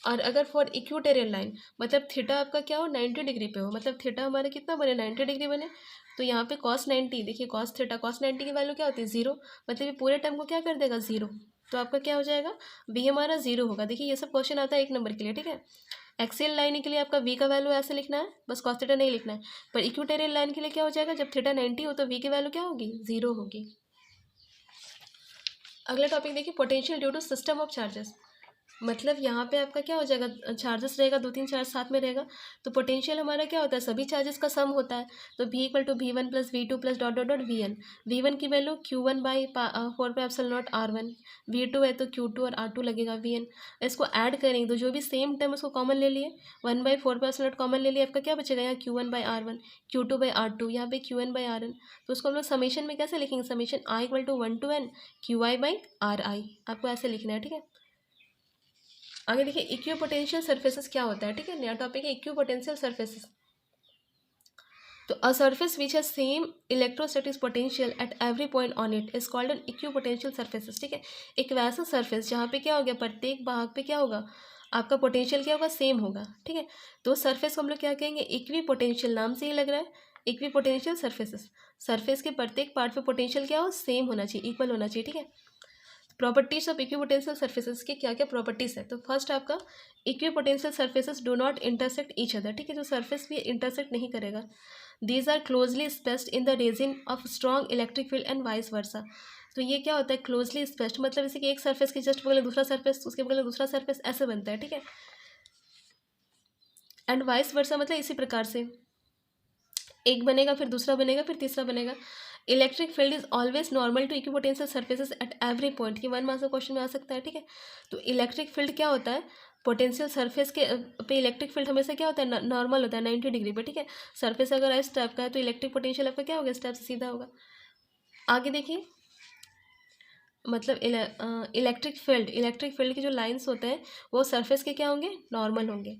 Speaker 1: और अगर फॉर इक्वेटोरियल लाइन, मतलब थीटा आपका क्या हो, 90 डिग्री पे हो, मतलब थीटा हमारे कितना बने, 90 डिग्री बने। तो यहाँ पे cos 90, देखिए cos थीटा, cos 90 की वैल्यू क्या होती है, 0। मतलब ये पूरे टर्म को क्या कर देगा, 0। तो आपका क्या हो जाएगा, v हमारा 0 होगा। देखिए ये सब क्वेश्चन आता है 1 नंबर के लिए। ठीक है, एक्सियल लाइन के लिए आपका v का वैल्यू ऐसे लिखना है, बस cos थीटा नहीं लिखना है। पर इक्वेटोरियल लाइन के लिए क्या हो जाएगा, जब थीटा 90 हो तो v की वैल्यू क्या होगी, 0 होगी। अगला टॉपिक देखिए, potential due to system of charges. मतलब यहाँ पे आपका क्या हो जाएगा, चार्जेस रहेगा, 2-3 चार्ज साथ में रहेगा। तो पोटेंशियल हमारा क्या होता है, सभी चार्जेस का सम होता है। तो v equal to v1 plus v2 plus dot dot dot vn। v1 की value q1 by 4πε0 r1, v2 है तो q2 और r2 लगेगा vn। इसको ऐड करेंगे तो जो भी सेम टर्म उसको कॉमन ले लिए, 1/4πε0 कॉमन ले लिए, आपका क्या बचेगा यहाँ q1 by r1, q2 by r2, यहाँ पे qn बाई rn। तो उसको हम लोग समेशन में कैसे लिखेंगे, summation i equal to 1 to n qi by ri, आपको ऐसे लिखना है। ठीक है, आगे देखिए इक्विपोटेंशियल सरफेसेस क्या होता है। ठीक है, नया टॉपिक है इक्विपोटेंशियल सरफेसेस। तो a surface which has same electrostatic potential at every point on it is called an equipotential surfaces. ठीक है, एक वैसा सरफेस जहाँ पे क्या हो गया, प्रत्येक भाग पे क्या होगा, आपका पोटेंशियल क्या होगा, सेम होगा। ठीक है, तो सरफेस को हम लोग क्या कहेंगे, इक्विपोटेंशियल, नाम से ही लग रहा है इक्विपोटेंशियल सरफेसेस। सरफेस के प्रत्येक पार्ट पे पोटेंशियल क्या हो, सेम होना चाहिए, इक्वल होना चाहिए। ठीक है, प्रॉपर्टीज ऑफ इक्विपोटेंशियल सर्फेसेस की क्या क्या प्रॉपर्टीज है। तो फर्स्ट आपका, equipotential surfaces do not intersect each other. ठीक है, जो सर्फेस भी इंटरसेक्ट नहीं करेगा। These are closely spaced in the region of strong electric field and vice versa. तो ये क्या होता है, क्लोजली स्पेस्ड, मतलब जैसे कि एक सर्फेस के जस्ट बगल में दूसरा सर्फेस, उसके बगल में दूसरा सर्फेस, ऐसे बनता है। ठीक है, एंड वाइस वर्सा मतलब इसी प्रकार से एक बनेगा, फिर दूसरा बनेगा, फिर तीसरा बनेगा। Electric field is always normal to equipotential surfaces at every point. ये 1 मार्क्स का क्वेश्चन में आ सकता है। ठीक है, तो इलेक्ट्रिक फील्ड क्या होता है, पोटेंशियल सरफेस के पे इलेक्ट्रिक फील्ड हमेशा क्या होता है, नॉर्मल होता है 90 डिग्री पे। ठीक है, सरफेस अगर इस टाइप का है तो इलेक्ट्रिक पोटेंशियल आपका क्या होगा, इस टाइप से सीधा होगा। आगे देखिए, मतलब इलेक्ट्रिक फील्ड के जो लाइन्स होते हैं वो सरफेस के क्या होंगे, नॉर्मल होंगे।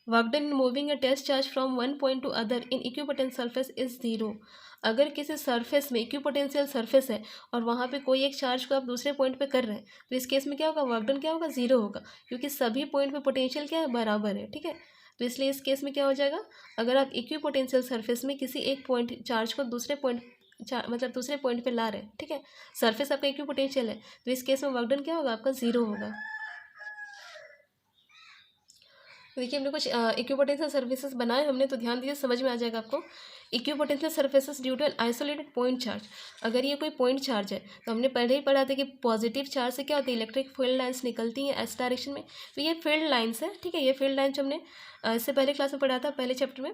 Speaker 1: Work done in moving a test charge from one point to other in equipotential surface is 0। अगर किसी सरफेस में इक्विपोटेंशियल सरफेस है और वहाँ पे कोई एक चार्ज को आप दूसरे पॉइंट पे कर रहे हैं तो इस केस में क्या होगा, वर्क डन क्या होगा, 0 होगा, क्योंकि सभी पॉइंट पे पोटेंशियल क्या है, बराबर है। ठीक है, तो इसलिए इस केस में क्या हो जाएगा, अगर आप इक्विपोटेंशियल सरफेस में किसी एक पॉइंट चार्ज को दूसरे पॉइंट मतलब दूसरे पॉइंट पे ला रहे हैं, ठीक है, सरफेस आपका इक्विपोटेंशियल है, तो इस केस में वर्क डन क्या होगा, आपका 0 होगा। देखिए हमने कुछ इक्विपोटेंशियल सर्फेसेस बनाए हमने, तो ध्यान दीजिए, समझ में आ जाएगा आपको। Equipotential surfaces due to an isolated point charge. अगर ये कोई पॉइंट चार्ज है तो हमने पहले ही पढ़ा था कि पॉजिटिव चार्ज से क्या होती है, इलेक्ट्रिक फील्ड लाइन्स निकलती हैं एस डायरेक्शन में। तो ये फील्ड लाइन्स है। ठीक है, ये फील्ड लाइन्स हमने इससे पहले क्लास में पढ़ा था, पहले चैप्टर में।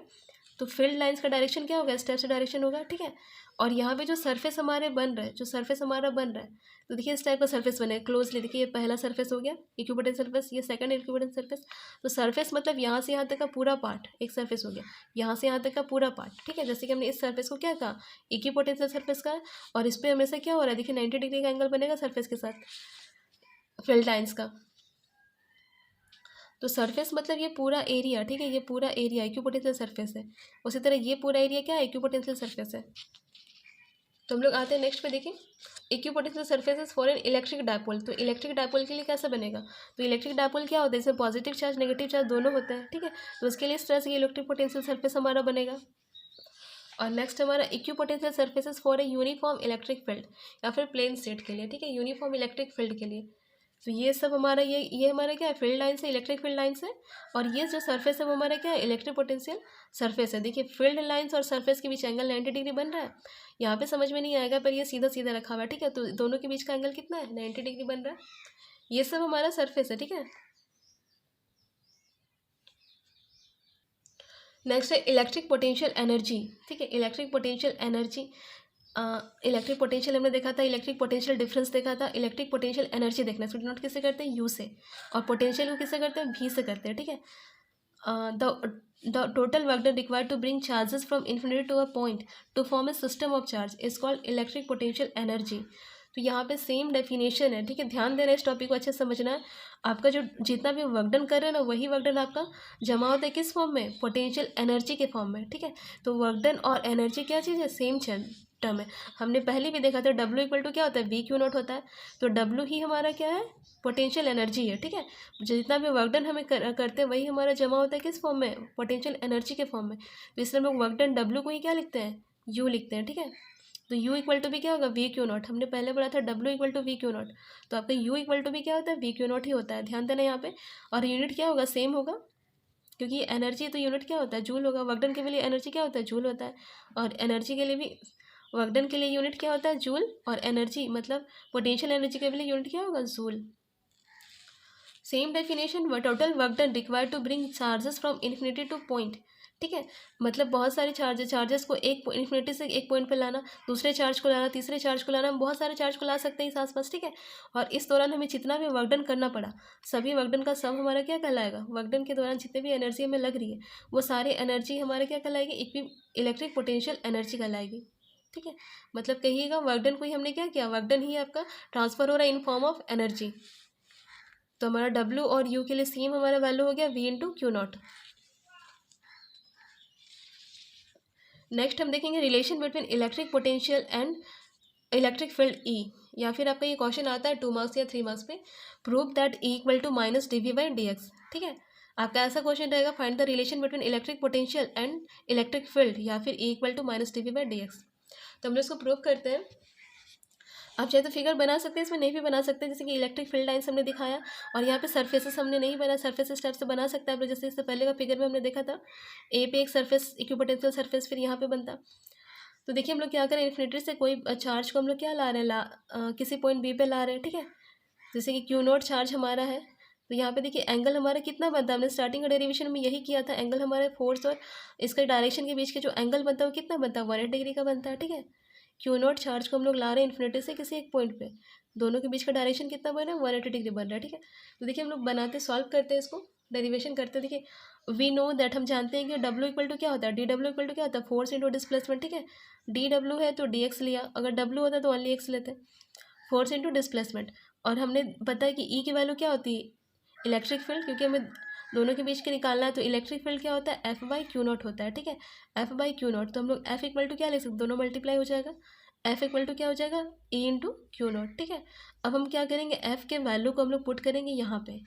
Speaker 1: तो फील्ड लाइन्स का डायरेक्शन क्या होगा, इस टाइप से डायरेक्शन होगा। ठीक है, और यहाँ पे जो सरफेस हमारे बन रहा है, जो सरफेस हमारा बन रहा है, तो देखिए इस टाइप का सरफेस बने क्लोजली। देखिए ये पहला सरफेस हो गया इक्विपोटेंशियल सरफेस, ये सेकंड इक्विपोटेंशियल सरफेस। तो सरफेस मतलब यहाँ से यहाँ तक का पूरा पार्ट एक सरफेस हो गया, यहाँ से यहाँ तक का पूरा पार्ट। ठीक है, जैसे कि हमने इस सरफेस को क्या कहा, इक्विपोटेंशियल सरफेस का है, और इस पर हमेशा क्या हो रहा है, देखिए 90 डिग्री का एंगल बनेगा सरफेस के साथ फील्ड लाइन्स का। तो सरफेस मतलब ये पूरा एरिया, ठीक है, ये पूरा एरिया इक्विपोटेंशियल सरफेस है। उसी तरह ये पूरा एरिया क्या है, इक्विपोटेंशियल सरफेस है। तो हम लोग आते हैं नेक्स्ट पे, देखिए equipotential surfaces for an electric dipole. तो इलेक्ट्रिक डायपोल के लिए कैसे बनेगा, तो इलेक्ट्रिक डायपोल क्या होता है, इसमें पॉजिटिव चार्ज नेगेटिव चार्ज दोनों होते हैं। ठीक है, तो उसके लिए इस तरह से ये इलेक्ट्रिक पोटेंशियल सरफेस हमारा बनेगा। और नेक्स्ट हमारा equipotential surfaces for a uniform electric field, या फिर प्लेन स्टेट के लिए। ठीक है, यूनिफॉर्म इलेक्ट्रिक फील्ड के लिए। तो ये सब हमारा ये हमारा क्या है, फील्ड लाइन से, इलेक्ट्रिक फील्ड लाइन से। और ये जो सरफेस है वो हमारा क्या है, इलेक्ट्रिक पोटेंशियल सरफेस है। देखिए फील्ड लाइन्स और सरफेस के बीच एंगल 90 डिग्री बन रहा है। यहाँ पे समझ में नहीं आएगा, पर ये सीधा सीधा रखा हुआ है। ठीक है, तो दोनों के बीच का एंगल कितना है, 90 डिग्री बन रहा है। ये सब हमारा सरफेस है। ठीक है, नेक्स्ट है इलेक्ट्रिक पोटेंशियल एनर्जी। ठीक है, electric potential energy electric potential हमने देखा था, इलेक्ट्रिक पोटेंशियल डिफरेंस देखा था, इलेक्ट्रिक पोटेंशियल एनर्जी देखना है। इसको डिनोट किससे करते हैं? यू से, और पोटेंशियल को किससे करते हैं? भी से करते हैं, ठीक है। The total work done required to bring charges from infinity to a point to form a system of charge is called electric potential energy. तो यहाँ पे सेम डेफिनेशन है, ठीक है। ध्यान देना, इस टॉपिक को अच्छे से समझना है। आपका जो जितना भी वर्क डन कर रहे हैं ना, वही वर्क डन आपका जमा होता है किस फॉर्म में? पोटेंशियल एनर्जी के फॉर्म में, ठीक है। तो वर्क डन और एनर्जी क्या चीज़ है? सेम टर्म है। हमने पहले भी देखा था W इक्वल टू क्या होता है? V Q0 होता है। तो W ही हमारा क्या है? पोटेंशियल एनर्जी है, ठीक है। जितना भी वर्क डन हमें करते हैं वही हमारा जमा होता है किस फॉर्म में? पोटेंशियल एनर्जी के फॉर्म में। तो इसलिए हम लोग वर्क डन W को ही क्या लिखते हैं? U लिखते हैं, ठीक है। तो U इक्वल टू भी क्या होगा? V Q0। हमने पहले पढ़ा था W equal to V Q0, तो आपका U इक्वल टू भी क्या होता है? V Q0 ही होता है। ध्यान देना यहाँ पे। और यूनिट क्या होगा? सेम होगा, क्योंकि एनर्जी तो यूनिट क्या होता है? जूल होगा। वर्क डन के लिए एनर्जी क्या होता है? जूल होता है। और एनर्जी के लिए भी, वर्क डन के लिए यूनिट क्या होता है? जूल। और एनर्जी मतलब पोटेंशियल एनर्जी के लिए यूनिट क्या होगा? Joule. Same definition, total work done required to bring charges from infinity to point, ठीक है। मतलब बहुत सारे चार्जेस को एक इन्फिनिटी से एक पॉइंट पे लाना, दूसरे चार्ज को लाना, तीसरे चार्ज को लाना, हम बहुत सारे चार्ज को ला सकते हैं इस आसपास, ठीक है। और इस दौरान हमें जितना भी वर्क डन करना पड़ा, सभी वर्क डन का सम हमारा क्या कहलाएगा? वर्क डन के दौरान जितने भी एनर्जी हमें लग रही है, वो सारी एनर्जी हमारे क्या कहलाएगी? इलेक्ट्रिक पोटेंशियल एनर्जी कहलाएगी, ठीक है। मतलब कहिएगा वर्क डन को ही हमने क्या किया? वर्क डन ही आपका ट्रांसफर हो रहा है इन फॉर्म ऑफ एनर्जी। तो हमारा W और U के लिए सेम हमारा वैल्यू हो गया V इंटू Q0। नेक्स्ट हम देखेंगे relation between electric potential and electric field E। या फिर आपका ये क्वेश्चन आता है 2 मार्क्स या 3 मार्क्स पे, prove that E equal to minus dV/dx, ठीक है। आपका ऐसा क्वेश्चन रहेगा, find the relation between electric potential and electric field, या फिर E equal to minus dV/dx। तो हम लोग इसको प्रूव करते हैं। आप चाहे तो फिगर बना सकते हैं, इसमें नहीं भी बना सकते, जैसे कि इलेक्ट्रिक फील्ड लाइन्स हमने दिखाया, और यहाँ पे सरफेसेस हमने नहीं बना, सरफेस इस टाइप से बना सकते हैं आप लोग। जैसे इससे पहले का फिगर में हमने देखा था, ए पे एक सरफेस इक्विपोटेंशियल सरफेस फिर यहाँ पे बनता। तो देखिए हम लोग क्या करें, इन्फिनिटी से कोई चार्ज को हम लोग क्या ला रहे हैं? किसी पॉइंट बी पे ला रहे हैं, ठीक है। जैसे कि Q0 चार्ज हमारा है, तो यहाँ पे देखिए एंगल हमारा कितना बनता है? हमने स्टार्टिंग का डेरिवेशन में यही किया था। एंगल हमारे फोर्स और इसके डायरेक्शन के बीच के जो एंगल बनता है वो कितना बनता है? 180 डिग्री का बनता है, ठीक है। Q0 चार्ज को हम लोग ला रहे हैं इन्फिनिटी से किसी एक पॉइंट पे, दोनों के बीच का डायरेक्शन कितना बन रहा है? 180 डिग्री बन रहा है, ठीक है। तो देखिए हम लोग बनाते, सॉल्व करते हैं इसको, डेरिवेशन करते हैं। देखिए वी नो दैट, हम जानते हैं कि W इक्वल टू क्या होता है? DW इक्वल टू क्या होता है? फोर्स इंटू डिस्प्लेसमेंट, ठीक है। DW है तो DX लिया, अगर W होता तो ओनली X लेते, फोर्स इंटू डिस्प्लेसमेंट। और हमने पता है कि E की वैल्यू क्या होती है? इलेक्ट्रिक फील्ड, क्योंकि हमें दोनों के बीच के निकालना है, तो इलेक्ट्रिक फील्ड क्या होता है? F/Q0 होता है, ठीक है। F/Q0, तो हम लोग F इक्वल टू क्या लिख सकते? दोनों मल्टीप्लाई हो जाएगा, F इक्वल टू क्या हो जाएगा? E इंटू Q0, ठीक है। अब हम क्या करेंगे? F के वैल्यू को हम लोग पुट करेंगे यहाँ पे,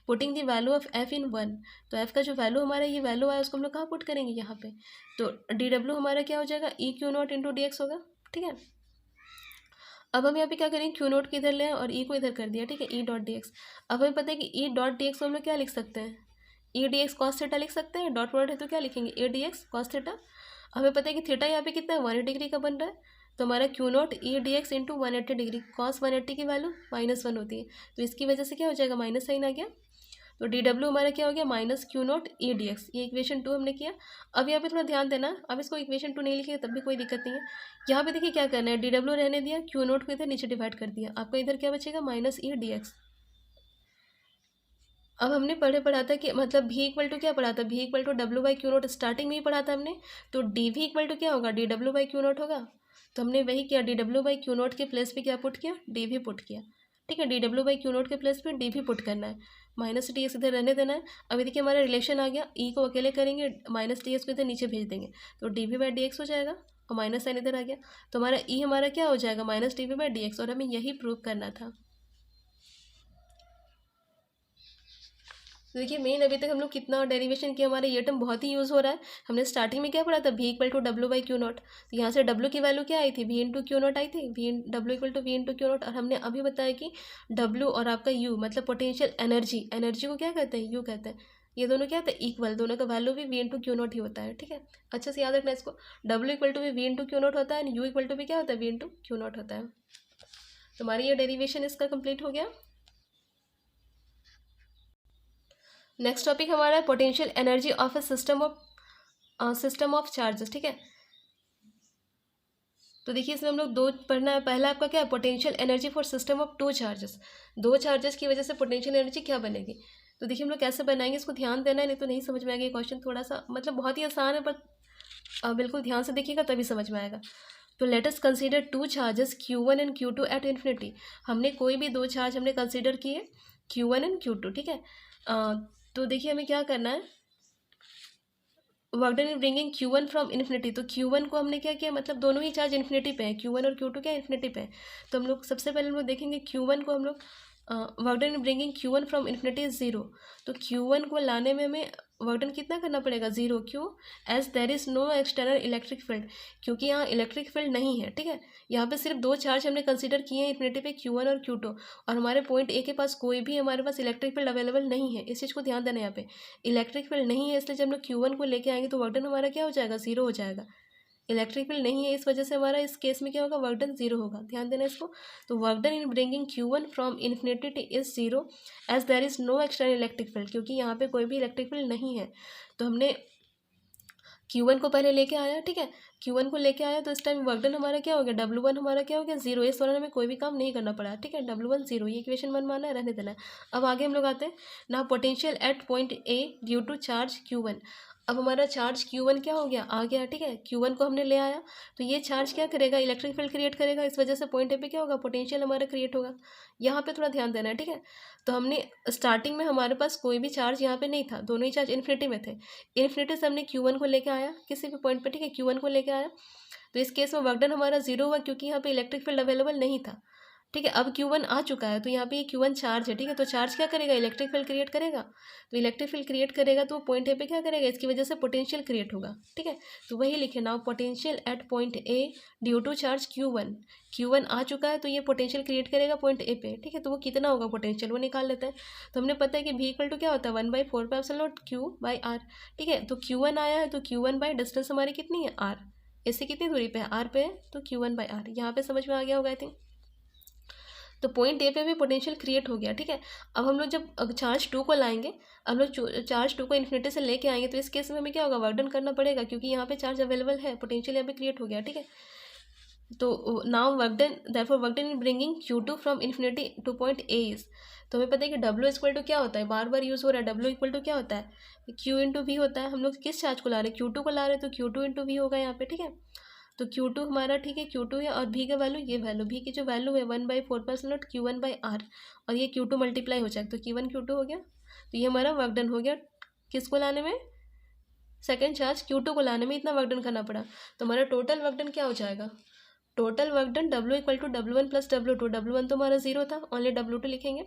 Speaker 1: putting the value of F इन 1। तो F का जो वैल्यू हमारा ये वैल्यू आया उसको हम लोग कहाँ पुट करेंगे? यहाँ पे। तो DW हमारा क्या हो जाएगा? E Q0 इंटू DX होगा, ठीक है। अब हम यहाँ पे क्या करेंगे? Q0 को इधर ले आए और E को इधर कर दिया, ठीक है, E डॉट डी एक्स। अब हमें पता है कि E डॉट डी एक्स को हम लोग क्या लिख सकते हैं? E D x cos theta लिख सकते हैं, डॉट प्रोडक्ट है तो क्या लिखेंगे? E D x cos theta. हमें पता है कि थीटा यहाँ पे कितना है? 180 डिग्री का बन रहा है, तो हमारा Q0 E D x into 180 degree, cos 180 की वैल्यू -1 होती है, तो इसकी वजह से क्या हो जाएगा? माइनस साइन आ गया। तो DW हमारा क्या हो गया? Minus Q0 E D x. ये इक्वेशन 2 हमने किया। अब यहाँ पे थोड़ा ध्यान देना, अब इसको इक्वेशन 2 नहीं लिखे तब भी कोई दिक्कत नहीं है। यहाँ पे देखिए क्या करना है, DW रहने दिया, Q0 को इधर नीचे डिवाइड कर दिया, आपको इधर क्या बचेगा? Minus E D x. अब हमने पढ़ा था कि मतलब V इक्वल टू क्या पढ़ा था? V equal to W/Q0 starting में ही पढ़ा था हमने। तो DV इक्वल टू क्या होगा? DW/Q0 होगा। तो हमने वही किया, DW/Q0 के प्लेस पे क्या पुट किया? DV पुट किया, ठीक है। DW/Q0 के प्लेस पे DV पुट करना है, माइनस डी एक्स इधर रहने देना है। अभी देखिए हमारा रिलेशन आ गया, E को अकेले करेंगे, माइनस डी एक्स को इधर नीचे भेज देंगे, तो DV/dx हो जाएगा, और माइनस साइन इधर आ गया, तो हमारा E हमारा क्या हो जाएगा? Minus DV/dx। और हमें यही प्रूव करना था। तो देखिए मेन अभी तक हम लोग कितना डेरिवेशन किया, हमारा ये टर्म बहुत ही यूज़ हो रहा है। हमने स्टार्टिंग में क्या पढ़ा था? V equal to W/Q0। तो यहाँ से W की वैल्यू क्या आई थी? V इंटू Q0 आई थी, W equal to V into Q0। और हमने अभी बताया कि W और आपका U मतलब पोटेंशियल एनर्जी, एनर्जी को क्या कहते हैं? U कहते हैं। ये दोनों क्या होता है? इक्वल, दोनों का वैल्यू भी V इंटू Q0 ही होता है, ठीक है। अच्छे से याद रखना इसको, W इक्वल टू भी V इंटू Q0 होता है, U इक्वल टू भी क्या होता है? V इंटू Q0 होता है। तो हमारी ये डेरिवेशन इसका कंप्लीट हो गया। नेक्स्ट टॉपिक हमारा है potential energy of A system of charges, ठीक है। तो देखिए इसमें हम लोग दो पढ़ना है। पहला आपका क्या है, potential energy for system of two charges. दो चार्जेस की वजह से पोटेंशियल एनर्जी क्या बनेगी। तो देखिए हम लोग कैसे बनाएंगे, इसको ध्यान देना है, नहीं तो नहीं समझ में आएगा। ये क्वेश्चन थोड़ा सा मतलब बहुत ही आसान है, पर बिल्कुल ध्यान से देखिएगा तभी समझ में आएगा। तो late us consider two charges Q1 and Q2 at infinity. हमने कोई भी दो चार्ज हमने कंसीडर किए Q1 एंड Q2, ठीक है। तो देखिए हमें क्या करना है, work done in bringing Q1 from infinity. तो Q1 को हमने क्या किया, मतलब दोनों ही चार्ज इन्फिनिटी पे हैं, Q1 और Q2 क्या इन्फिनिटी पे हैं। तो हम लोग सबसे पहले हम लोग देखेंगे Q1 को हम लोग work done in bringing Q1 from infinity is zero. तो Q1 को लाने में हमें वर्क डन कितना करना पड़ेगा, ज़ीरो। क्यों, as there is no external electric field, क्योंकि यहाँ इलेक्ट्रिक फील्ड नहीं है, ठीक है। यहाँ पे सिर्फ दो चार्ज हमने कंसीडर किए हैं इन्फिनिटी पे, Q1 और Q2, और हमारे पॉइंट ए के पास कोई भी हमारे पास इलेक्ट्रिक फील्ड अवेलेबल नहीं है। इस चीज़ को ध्यान देना है, यहाँ पे इलेक्ट्रिक फील्ड नहीं है, इसलिए जब हम लोग Q1 को लेके आएंगे तो वर्क डन हमारा क्या हो जाएगा, ज़ीरो हो जाएगा। इलेक्ट्रिक फील्ड नहीं है, इस वजह से हमारा इस केस में क्या होगा, वर्क डन ज़ीरो होगा। ध्यान देना इसको। तो work done in bringing Q1 from infinity is zero as there is no external electric field, क्योंकि यहाँ पे कोई भी इलेक्ट्रिक फील्ड नहीं है। तो हमने Q1 को पहले लेके आया, ठीक है। Q1 को लेके आया तो इस टाइम वर्क डन हमारा क्या हो गया, W1 हमारा क्या हो गया, ज़ीरो। इस दौरान हमें कोई भी काम नहीं करना पड़ा, ठीक है। W1 ज़ीरो, ये इक्वेशन मन माना है, रहने देना है। अब आगे हम लोग आते हैं ना, potential at point A due to charge Q1। अब हमारा चार्ज Q1 क्या हो गया, आ गया, ठीक है। Q1 को हमने ले आया, तो ये चार्ज क्या करेगा, इलेक्ट्रिक फील्ड क्रिएट करेगा। इस वजह से पॉइंट ए पे क्या होगा, पोटेंशियल हमारा क्रिएट होगा। यहाँ पे थोड़ा ध्यान देना है, ठीक है। तो हमने स्टार्टिंग में हमारे पास कोई भी चार्ज यहाँ पे नहीं था, दोनों ही चार्ज इन्फिनिटी में थे। इन्फिनिटी से हमने Q1 को लेके आया किसी भी पॉइंट पे, ठीक है। Q1 को लेके आया तो इस केस में वर्क डन हमारा ज़ीरो हुआ, क्योंकि यहाँ पे इलेक्ट्रिक फील्ड अवेलेबल नहीं था, ठीक है। अब Q1 आ चुका है, तो यहाँ पे ये Q1 चार्ज है, ठीक है। तो चार्ज क्या करेगा, इलेक्ट्रिक फील्ड क्रिएट करेगा। तो इलेक्ट्रिक फील्ड क्रिएट करेगा तो पॉइंट ए पे क्या करेगा, इसकी वजह से पोटेंशियल क्रिएट होगा, ठीक है। तो वही लिखे now, potential at point A due to charge Q1। Q1 आ चुका है तो ये पोटेंशियल क्रिएट करेगा पॉइंट ए पे, ठीक है। तो वो कितना होगा पोटेंशियल, वो निकाल लेते हैं। तो हमने पता है कि V इक्वल टू क्या होता है, 1/4π Q/R, ठीक है। तो Q1 आया है, तो Q1 बाई डिस्टेंस हमारी कितनी है, R। इससे कितनी दूरी पे है, R पे है, तो Q1/R। यहाँ पे समझ में आ गया होगा आई थिंक। तो पॉइंट ए पे भी पोटेंशियल क्रिएट हो गया, ठीक है। अब हम लोग जब चार्ज 2 को लाएंगे, हम लोग चार्ज 2 को इन्फिनिटी से लेके आएंगे, तो इस केस में हमें क्या होगा, वर्क डन करना पड़ेगा, क्योंकि यहाँ पे चार्ज अवेलेबल है, पोटेंशियल यहाँ पे क्रिएट हो गया, ठीक है। तो now work done, therefore work done in bringing Q2 from infinity to point A is. तो हमें पता है कि W इक्वल टू क्या होता है, बार बार यूज़ हो रहा है, W इक्वल टू क्या होता है, Q इंटू वी होता है। हम लोग किस चार्ज को ला रहे हैं, Q2 को ला रहे हैं, तो Q2 इंटू वी होगा यहाँ पे, ठीक है। तो Q2 हमारा, ठीक है, Q2 है, और V का वैल्यू, ये वैल्यू V की जो वैल्यू है 1/4π Q1/R, और ये Q2 मल्टीप्लाई हो जाएगा, तो Q1 Q2 हो गया। तो ये हमारा वर्क डन हो गया, किसको लाने में, सेकेंड चार्ज Q2 को लाने में इतना वर्क डन करना पड़ा। तो हमारा टोटल वर्क डन क्या हो जाएगा, total work done W equal to W1 plus W2। W1 तो हमारा ज़ीरो था, ओनली W2 लिखेंगे।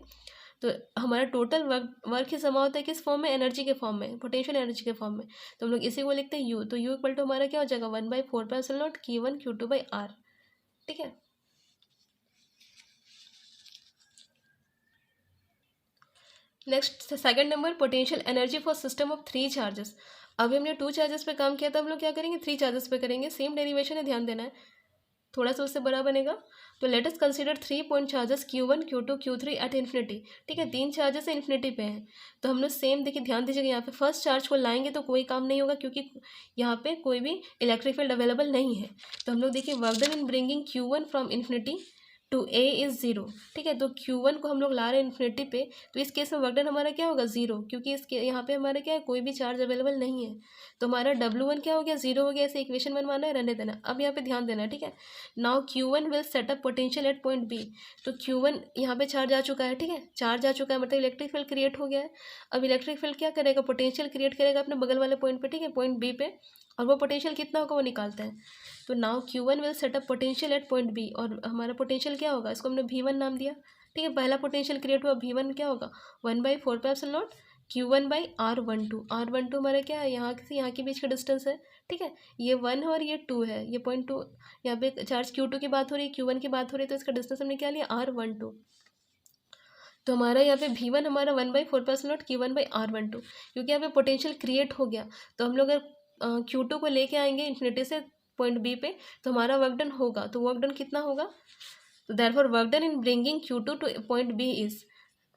Speaker 1: तो हमारा टोटल वर्क ही जमा होता है किस फॉर्म में, एनर्जी के फॉर्म में, पोटेंशियल एनर्जी के फॉर्म में। तो हम लोग इसी को लिखते हैं U। तो U इक्वल टू हमारा क्या हो जाएगा, 1/4π Q1 Q2/R, ठीक है। Next second number, potential energy for system of three charges. अभी हमने टू चार्जेस पे काम किया था, हम लोग क्या करेंगे, थ्री चार्जेस पे करेंगे। सेम डेरिवेशन है, ध्यान देना है, थोड़ा सा उससे बड़ा बनेगा। तो late us consider 3 point charges Q1 Q2 Q3 at infinity, ठीक है। तीन चार्जेस इन्फिनिटी पे हैं, तो हम लोग सेम देखिए, ध्यान दीजिएगा, यहाँ पे फर्स्ट चार्ज को लाएंगे तो कोई काम नहीं होगा, क्योंकि यहाँ पे कोई भी इलेक्ट्रिक फील्ड अवेलेबल नहीं है। तो हम लोग देखिए, work done in bringing Q1 from infinity to A is zero, ठीक है। तो Q1 को हम लोग ला रहे हैं इन्फिनिटी पे, तो इस केस में वर्क डन हमारा क्या होगा, ज़ीरो, क्योंकि इसके यहाँ पे हमारा क्या है, कोई भी चार्ज अवेलेबल नहीं है। तो हमारा W1 क्या हो गया, ज़ीरो हो गया। ऐसे इक्वेशन बनवाना है, रहने देना। अब यहाँ पे ध्यान देना है, ठीक है। Now Q1 will set up potential at point B. तो Q1 यहाँ पे चार्ज आ चुका है, ठीक है, चार्ज आ चुका है, मतलब इलेक्ट्रिक फील्ड क्रिएट हो गया है। अब इलेक्ट्रिक फील्ड क्या करेगा, पोटेंशियल क्रिएट करेगा अपने बगल वाले पॉइंट पे, ठीक है, पॉइंट बी पे, और वो पोटेंशियल कितना होगा वो निकालता है। तो now Q1 will set up potential at point B, और हमारा पोटेंशियल क्या होगा, इसको हमने V1 नाम दिया, ठीक है। पहला पोटेंशियल क्रिएट हुआ, V1 क्या होगा, 1/4π Q1/R12। हमारा क्या है, यहाँ से यहाँ के बीच का डिस्टेंस है, ठीक है। ये 1 है और ये 2 है, ये 0.2, यहाँ पे चार्ज Q2 की बात हो रही है, Q1 की बात हो रही है, तो इसका डिस्टेंस हमने क्या लिया, R12। तो हमारा यहाँ पे V1 हमारा 1/4π Q1/R12, क्योंकि यहाँ पे पोटेंशियल क्रिएट हो गया। तो हम लोग अगर Q2 को लेके आएंगे इन्फिनिटी से पॉइंट बी पे, तो हमारा वर्क डन होगा। तो वर्क डन कितना होगा, तो therefore work done in bringing Q2 to point B is,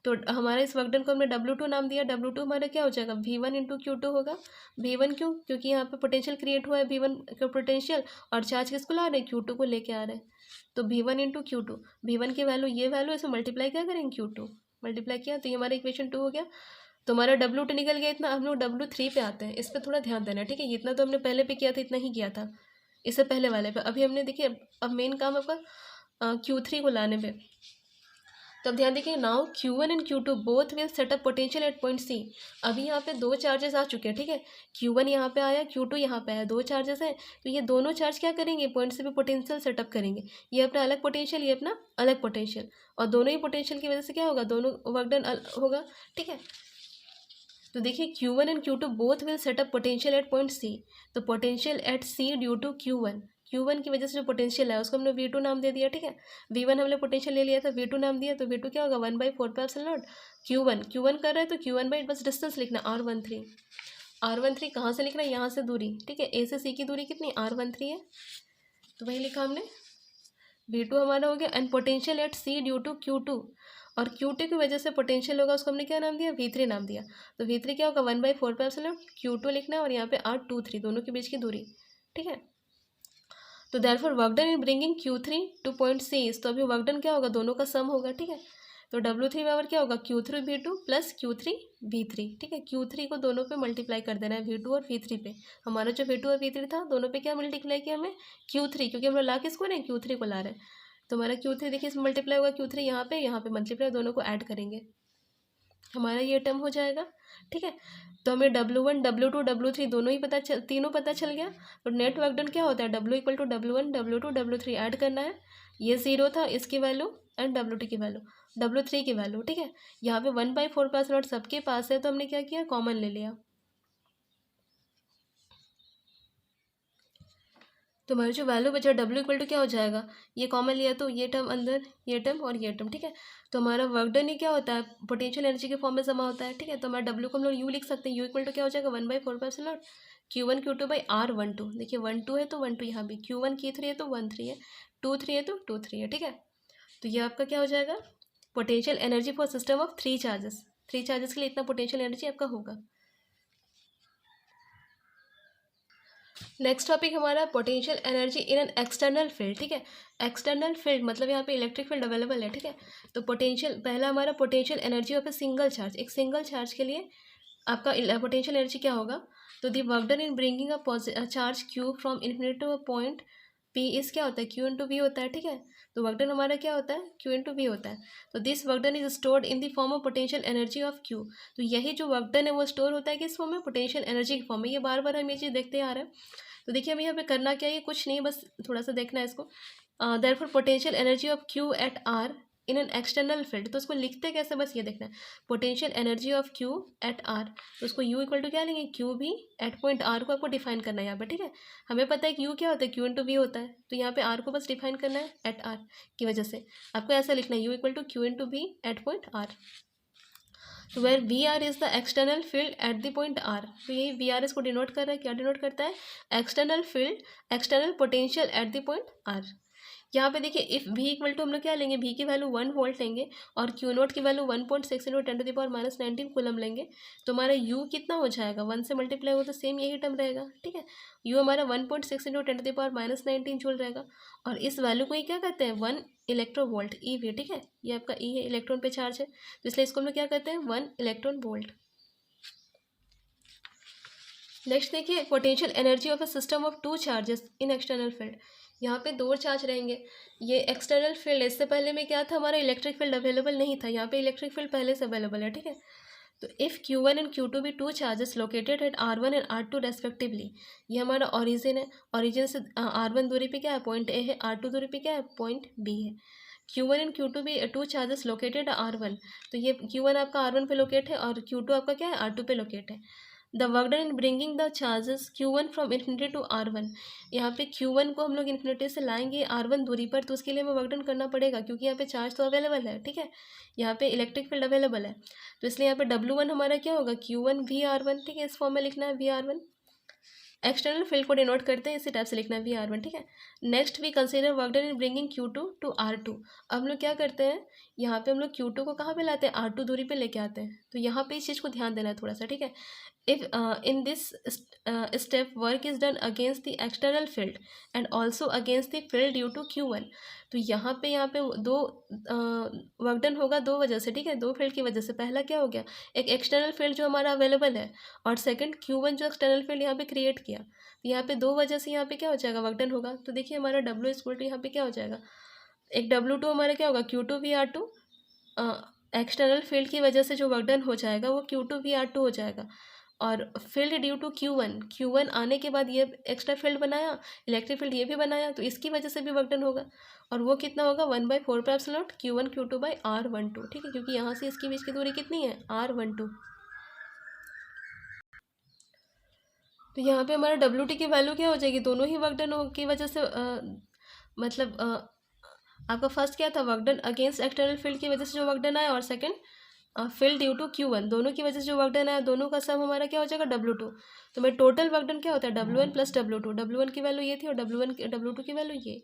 Speaker 1: तो हमारा इस वर्क डन को हमने W2 नाम दिया। W2 हमारा क्या हो जाएगा, V1 इंटू Q2 होगा। V1 क्यों, क्योंकि यहाँ पे पोटेंशियल क्रिएट हुआ है V1 का पोटेंशियल, और चार्ज किसको ला रहे हैं, Q2 को लेके आ रहे हैं। तो V1 इंटू Q2, V1 की वैल्यू ये वैल्यू, इसे मल्टीप्लाई क्या करेंगे, Q2 मल्टीप्लाई किया, तो ये हमारा इक्वेशन 2 हो गया। तो हमारा W2 निकल गया इतना। हम लोग W3 पे आते हैं, इस पर थोड़ा ध्यान देना, ठीक है। इतना तो हमने पहले पे किया था, इतना ही किया था इससे पहले वाले पे। अभी हमने देखिए, अब मेन काम आपका Q3 को लाने पे। तो अब ध्यान देखिए, now Q1 and Q2 both will set up potential at point C। अभी यहाँ पे दो चार्जेस आ चुके हैं, ठीक है। Q1 यहाँ पे आया, Q2 यहाँ पे आया, दो चार्जेस हैं। तो ये दोनों चार्ज क्या करेंगे, पॉइंट C पे पोटेंशियल सेटअप करेंगे। ये अपना अलग पोटेंशियल, ये अपना अलग पोटेंशियल, और दोनों ही पोटेंशियल की वजह से क्या होगा, दोनों वर्क डन होगा, ठीक है। तो देखिए Q1 and Q2 both will set up potential at point C। तो potential at C due to Q1 की वजह से जो पोटेंशियल है उसको हमने V2 नाम दे दिया, ठीक है। V1 हमने पोटेंशियल ले लिया था, V2 नाम दिया, तो V2 क्या होगा, 1/4 Q1 कर रहा है, तो Q1 बाई बस डिस्टेंस लिखना R13 कहाँ से लिखना है, यहाँ से दूरी, ठीक है। A से C की दूरी कितनी, R13 है, तो वही लिखा हमने। V2 हमारा हो गया। And potential at C due to Q2, और Q2 की वजह से पोटेंशियल होगा, उसको हमने क्या नाम दिया, V3 नाम दिया। तो V3 क्या होगा, 1/4 Q2 लिखना है, और यहाँ पे R23 दोनों के बीच की दूरी, ठीक है। तो therefore work done in bringing Q3 two point C। तो अभी वर्क डन क्या होगा, दोनों का सम होगा, ठीक है। तो W3 बराबर क्या होगा, Q3V2 प्लस Q3V3, ठीक है। Q3 को दोनों पे मल्टीप्लाई कर देना है, V2 और V3 पे। हमारा जो V2 और V3 था, दोनों पे क्या मल्टीप्लाई किया हमें, Q3, क्योंकि हम लोग ला किसको रहे हैं, Q3 को ला रहे हैं। तो हमारा Q3 देखिए इसमें मल्टीप्लाई होगा, Q3 यहाँ पे मल्टीप्लाई, दोनों को ऐड करेंगे, हमारा ये टर्म हो जाएगा, ठीक है। तो हमें W1 W2 W3 दोनों ही तीनों पता चल गया। तो नेट वर्क डन क्या होता है, W equal to W1 W2 W3 add करना है। ये 0 था, इसकी वैल्यू, एंड W2 की वैल्यू, W3 की वैल्यू, ठीक है। यहाँ पे 1/4 सबके पास है, तो हमने क्या किया, कॉमन ले लिया। तो हमारी जो वैल्यू बचा W इक्वल टू क्या हो जाएगा, ये कॉमन लिया तो ये टर्म अंदर, ये टर्म और ये टर्म, ठीक है। तो हमारा वर्क डन ही क्या होता है, पोटेंशियल एनर्जी के फॉर्म में जमा होता है, ठीक है। तो हमारा W को हम लोग U लिख सकते हैं, U इक्वल टू क्या हो जाएगा, 1/4 Q1 Q2 बाई R12। देखिए 1/2 है तो 1/2 यहाँ भी, Q1 Q3 है तो 1/3 है, 2/3 है तो 2/3 है, ठीक है। तो ये आपका क्या हो जाएगा, potential energy for system of 3 charges. 3 charges के लिए इतना पोटेंशियल एनर्जी आपका होगा। नेक्स्ट टॉपिक हमारा potential energy in an external field, ठीक है। एक्सटर्नल फील्ड मतलब यहाँ पे इलेक्ट्रिक फील्ड अवेलेबल है, ठीक है। तो पोटेंशियल, पहला हमारा potential energy of a single charge, एक सिंगल चार्ज के लिए आपका पोटेंशियल एनर्जी क्या होगा। तो the work done in bringing a charge Q from infinity to a point P is क्या होता है, Q इंटू V होता है, ठीक है। तो वर्क डन हमारा क्या होता है, Q इंटू V होता है। तो this work done is stored in the form of potential energy of Q। तो यही जो वर्क डन है वो स्टोर होता है किस फॉर्म में, पोटेंशियल एनर्जी के फॉर्म में। ये बार बार हम ये चीज़ देखते आ रहे हैं। तो देखिए हमें यहाँ पे करना क्या है, ये कुछ नहीं, बस थोड़ा सा देखना है इसको। Therefore potential energy of Q at R in an external field, तो उसको लिखते कैसे, बस ये देखना है। Potential energy of Q at R, तो उसको U इक्वल टू क्या लेंगे, Q भी एट पॉइंट R को आपको डिफाइन करना है यहाँ पे, ठीक है। हमें पता है कि U क्या होता है, Q इंटू V होता है, तो यहाँ पे R को बस डिफाइन करना है एट R की वजह से। आपको ऐसा लिखना है, U equal to Q into V at point R। तो where VR is the external field at the point R। तो यही VR इसको डिनोट कर रहा है, क्या डिनोट करता है, external field, external potential at the point R। यहाँ पे देखिए इफ V इक्वल टू हम लोग क्या लेंगे, V की वैल्यू 1 वोल्ट लेंगे, और Q नोट की वैल्यू 1.6 इंटू 10⁻⁻19 कूलम लेंगे। तो हमारा U कितना हो जाएगा, 1 से मल्टीप्लाई हो तो सेम यही टर्म रहेगा, ठीक है। U हमारा 1.6 इंटू 10⁻⁻19 जूल रहेगा, और इस वैल्यू को ही क्या कहते हैं, 1 इलेक्ट्रोवोल्ट EV, ठीक है। ये आपका E है, इलेक्ट्रॉन पे चार्ज है, तो इसलिए इसको हम लोग क्या कहते हैं, 1 इलेक्ट्रॉन वोल्ट। नेक्स्ट देखिए potential energy of a system of 2 charges in external field. यहाँ पे 2 चार्ज रहेंगे, ये एक्सटर्नल फील्ड, इससे पहले में क्या था, हमारा इलेक्ट्रिक फील्ड अवेलेबल नहीं था, यहाँ पे इलेक्ट्रिक फील्ड पहले से अवेलेबल है, ठीक है। तो इफ़ Q1 एंड Q2 भी 2 charges located at R1 and R2 respectively, ये हमारा ओरिजिन है, ओरिजिन से R1 दूरी पे क्या है, पॉइंट A है, R2 दूरी पे क्या है, पॉइंट B है। Q1 एंड Q2 भी 2 चार्जेस लोकेटेड R1, तो ये Q1 आपका R1 पे लोकेट है, और Q2 आपका क्या है, R2 पे लोकेट है। The work done in bringing the charges Q1 from infinity to R1, यहाँ पे Q1 को हम लोग इन्फिनिटी से लाएंगे R1 दूरी पर, तो उसके लिए हमें वर्क डन करना पड़ेगा, क्योंकि यहाँ पे चार्ज तो अवेलेबल है, ठीक है। यहाँ पे इलेक्ट्रिक फील्ड अवेलेबल है, तो इसलिए यहाँ पे W1 हमारा क्या होगा, Q1 VR1, ठीक है। इस फॉर्म में लिखना है VR1। एक्सटर्नल फील्ड को डिनोट करते हैं इसी टाइप से लिखना है VR1, ठीक है। Next we consider work done in bringing Q2 to R2। अब हम लोग क्या करते हैं, यहाँ पे हम लोग Q2 को कहाँ पे लाते हैं, R2 दूरी पे लेके आते हैं। तो यहाँ पे इस चीज़ को ध्यान देना है थोड़ा सा, ठीक है। If in this step work is done against the external field and also against the field due to Q1। तो यहाँ पे दो वर्क डन होगा दो वजह से, ठीक है, दो फील्ड की वजह से। पहला क्या हो गया, एक एक्सटर्नल फील्ड जो हमारा अवेलेबल है, और सेकंड Q1 जो एक्सटर्नल फील्ड यहाँ पे क्रिएट किया। तो यहाँ पे दो वजह से यहाँ पे क्या हो जाएगा, वर्क डन होगा। तो देखिए हमारा W इक्वल टू यहाँ पे क्या हो जाएगा, एक W2 हमारा क्या होगा, Q2VR2, एक्सटर्नल फील्ड की वजह से जो वर्क डन हो जाएगा वो Q2VR2 हो जाएगा। और फील्ड ड्यू टू Q1 आने के बाद ये एक्स्ट्रा फील्ड बनाया, इलेक्ट्रिक फील्ड ये भी बनाया, तो इसकी वजह से भी वर्क डन होगा। और वो कितना होगा, 1/4 Q1 Q2 बाई R12, ठीक है, क्योंकि यहाँ से इसके बीच की दूरी कितनी है, R12। तो यहाँ पे हमारा W2 की वैल्यू क्या हो जाएगी, दोनों ही वर्क डन की वजह से मतलब आपका फर्स्ट क्या था, work done against external field की वजह से जो वर्क डन आया, और second field due to Q1, दोनों की वजह से जो वर्क डन आया, दोनों का सम हमारा क्या हो जाएगा, W2। तो मेरा टोटल वर्क डन क्या होता है, W1 प्लस W2। W1 की वैल्यू ये थी और W2 की वैल्यू ये।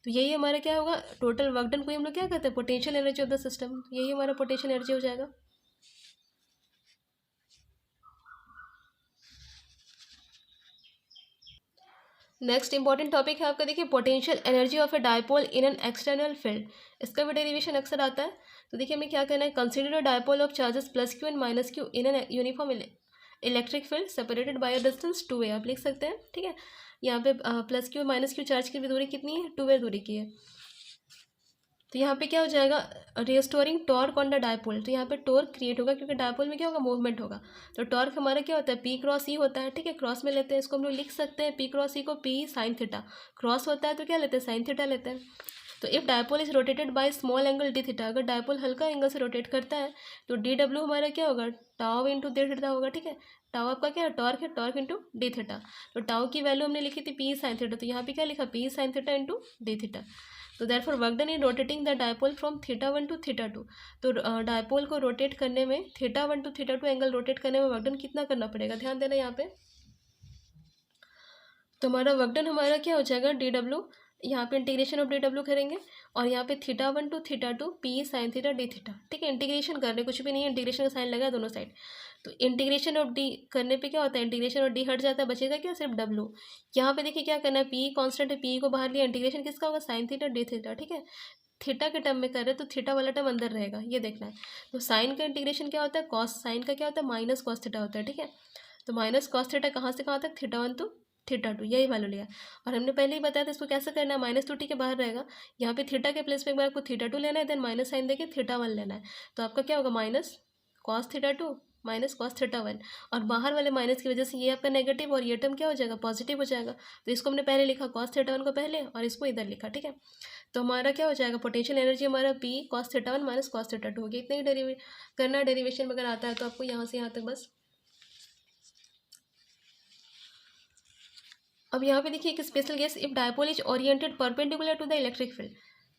Speaker 1: तो यही हमारा क्या होगा, टोटल वर्क डन को हम लोग क्या कहते हैं, potential energy of the system. यही हमारा पोटेंशियल एनर्जी हो जाएगा। नेक्स्ट इंपॉर्टेंट टॉपिक है आपका, देखिए, potential energy of A dipole in an external field. इसका भी डेरिवेशन अक्सर आता है। तो देखिए हमें क्या कहना है, consider a dipole of charges plus Q and minus Q in an uniform electric field separated by a distance 2a, आप लिख सकते हैं, ठीक है। यहाँ पे plus Q minus Q charge की दूरी कितनी है, 2a दूरी की है। तो यहाँ पे क्या हो जाएगा, restoring torque on the dipole. तो यहाँ पे टॉर्क क्रिएट होगा क्योंकि डायपोल में क्या होगा, मूवमेंट होगा। तो टॉर्क हमारा क्या होता है, P क्रॉस E होता है, ठीक है। क्रॉस में लेते हैं, इसको हम लोग लिख सकते हैं P क्रॉस E को P साइन थीटा। क्रॉस होता है तो क्या लेते हैं, साइन थीटा लेते हैं। तो if dipole is rotated by small angle D theta, अगर डायपोल हल्का एंगल से रोटेट करता है तो DW हमारा क्या होगा, टाउ इंटू डी थीटा होगा, ठीक है। टाउ आपका क्या है, टॉर्क है, टॉर्क इंटू डी थीटा। तो टाउ की वैल्यू हमने लिखी थी P साइन थीटा, तो यहाँ पे क्या लिखा, P sine theta into d theta. तो therefore work done in rotating the dipole from θ1 to θ2। तो डायपोल को रोटेट करने में, θ1 टू θ2 एंगल रोटेट करने में वर्क डन कितना करना पड़ेगा, ध्यान देना यहाँ पे। तो हमारा वर्क डन हमारा क्या हो जाएगा, DW, यहाँ पे इंटीग्रेशन ऑफ DW करेंगे, और यहाँ पे θ1 to θ2 P sine theta d theta, ठीक है। इंटीग्रेशन कर रहे, कुछ भी नहीं है, इंटीग्रेशन का साइन लगा दोनों साइड। तो इंटीग्रेशन ऑफ डी करने पे क्या होता है, इंटीग्रेशन ऑफ डी हट जाता है, बचेगा क्या, सिर्फ W। यहाँ पे देखिए क्या करना है, P कांस्टेंट है, P को बाहर लिया, इंटीग्रेशन किसका होगा, साइन थीटा डी थीटा, ठीक है। थीटा के टर्म में कर रहे हैं तो थीटा वाला टर्म अंदर रहेगा, ये देखना है। तो साइन का इंटीग्रेशन क्या होता है, कॉस, साइन का क्या होता है, माइनस कॉस थीटा होता है, ठीक है। तो माइनस कॉस थीटा कहाँ से कहाँ तक, θ1 तो θ2, यही वैल्यू लिया। और हमने पहले ही बताया था इसको कैसे करना है, माइनस 2 ठीक है, बाहर रहेगा। यहाँ पे थीटा के प्लेस पे एक बार आपको θ2 लेना है, देन माइनस साइन देके θ1 लेना है। तो आपका क्या होगा, माइनस कॉस θ2 माइनस कॉस θ1, और बाहर वाले माइनस की वजह से ये आपका नेगेटिव और ये टर्म क्या हो जाएगा, पॉजिटिव हो जाएगा। तो इसको हमने पहले लिखा कॉस θ1 को पहले, और इसको इधर लिखा, ठीक है। तो हमारा क्या हो जाएगा, पोटेंशियल एनर्जी हमारा P कॉस θ1 माइनस कॉस θ2 हो गया। इतना ही करना, डेरिवेशन अगर आता है तो आपको यहाँ से यहाँ तक बस। अब यहाँ पे देखिए एक special case, if dipole is oriented perpendicular to the electric field,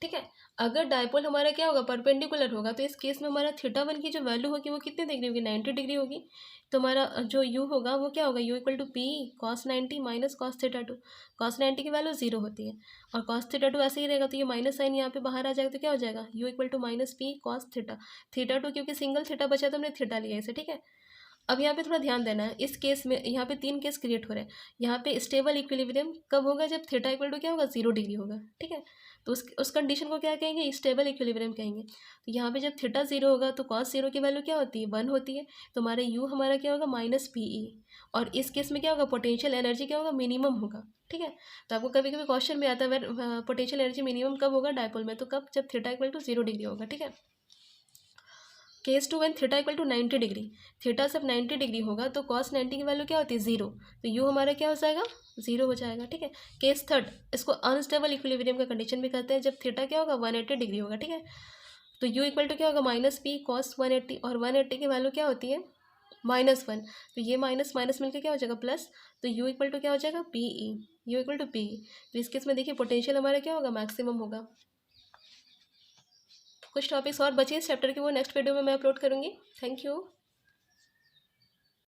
Speaker 1: ठीक है। अगर डायपोल हमारा क्या होगा, परपेंडिकुलर होगा, तो इस केस में हमारा θ1 की जो वैल्यू होगी वो कितने डिग्री होगी, 90 डिग्री होगी। तो हमारा जो U होगा वो क्या होगा, U equal to P cos 90 minus cos θ2। Cos 90 की वैल्यू 0 होती है, और कॉस θ2 ऐसे ही रहेगा, तो ये माइनस साइन यहाँ पे बाहर आ जाएगा, तो क्या हो जाएगा, U equal to minus P cos theta. θ2 क्योंकि सिंगल थीटा बचा तो हमने थीटा लिया इसे, ठीक है। अब यहाँ पे थोड़ा ध्यान देना है, इस केस में यहाँ पे 3 केस क्रिएट हो रहे हैं। यहाँ पे स्टेबल इक्विलिब्रियम कब होगा, जब थीटा इक्वल टू क्या होगा, 0 डिग्री होगा, ठीक है। तो उस कंडीशन को क्या कहेंगे, स्टेबल इक्विलिब्रियम कहेंगे। तो यहाँ पे जब थीटा 0 होगा तो कॉस 0 की वैल्यू क्या होती है, 1 होती है। तो हमारे U हमारा क्या होगा, माइनस PE। और इस केस में क्या होगा, पोटेंशियल एनर्जी क्या होगा, मिनिमम होगा, ठीक है। तो आपको कभी कभी क्वेश्चन में आता है पोटेंशियल एनर्जी मिनिमम कब होगा डायपोल में, तो कब, जब थीटा इक्वल टू 0 डिग्री होगा, ठीक है। Case 2 when theta equal to 90 degree, theta सब 90 डिग्री होगा तो कॉस 90 की वैल्यू क्या होती है, 0। तो यू हमारा क्या हो जाएगा, 0 हो जाएगा, ठीक है। केस 3, इसको अनस्टेबल इक्विलिब्रियम का कंडीशन भी कहते हैं, जब थीटा क्या होगा, 180 डिग्री होगा, ठीक है। तो यू इक्वल टू क्या होगा, माइनस पी कॉस 180, और 180 की वैल्यू क्या होती है, -1। तो ये माइनस माइनस मिलकर क्या हो जाएगा प्लस, तो यू इक्वल टू क्या हो जाएगा, PE, U equal to PE। तो इस केस में देखिए पोटेंशियल हमारा क्या होगा, मैक्सिमम होगा। कुछ टॉपिक्स और बचे इस चैप्टर के, वो नेक्स्ट वीडियो में मैं अपलोड करूँगी। Thank you.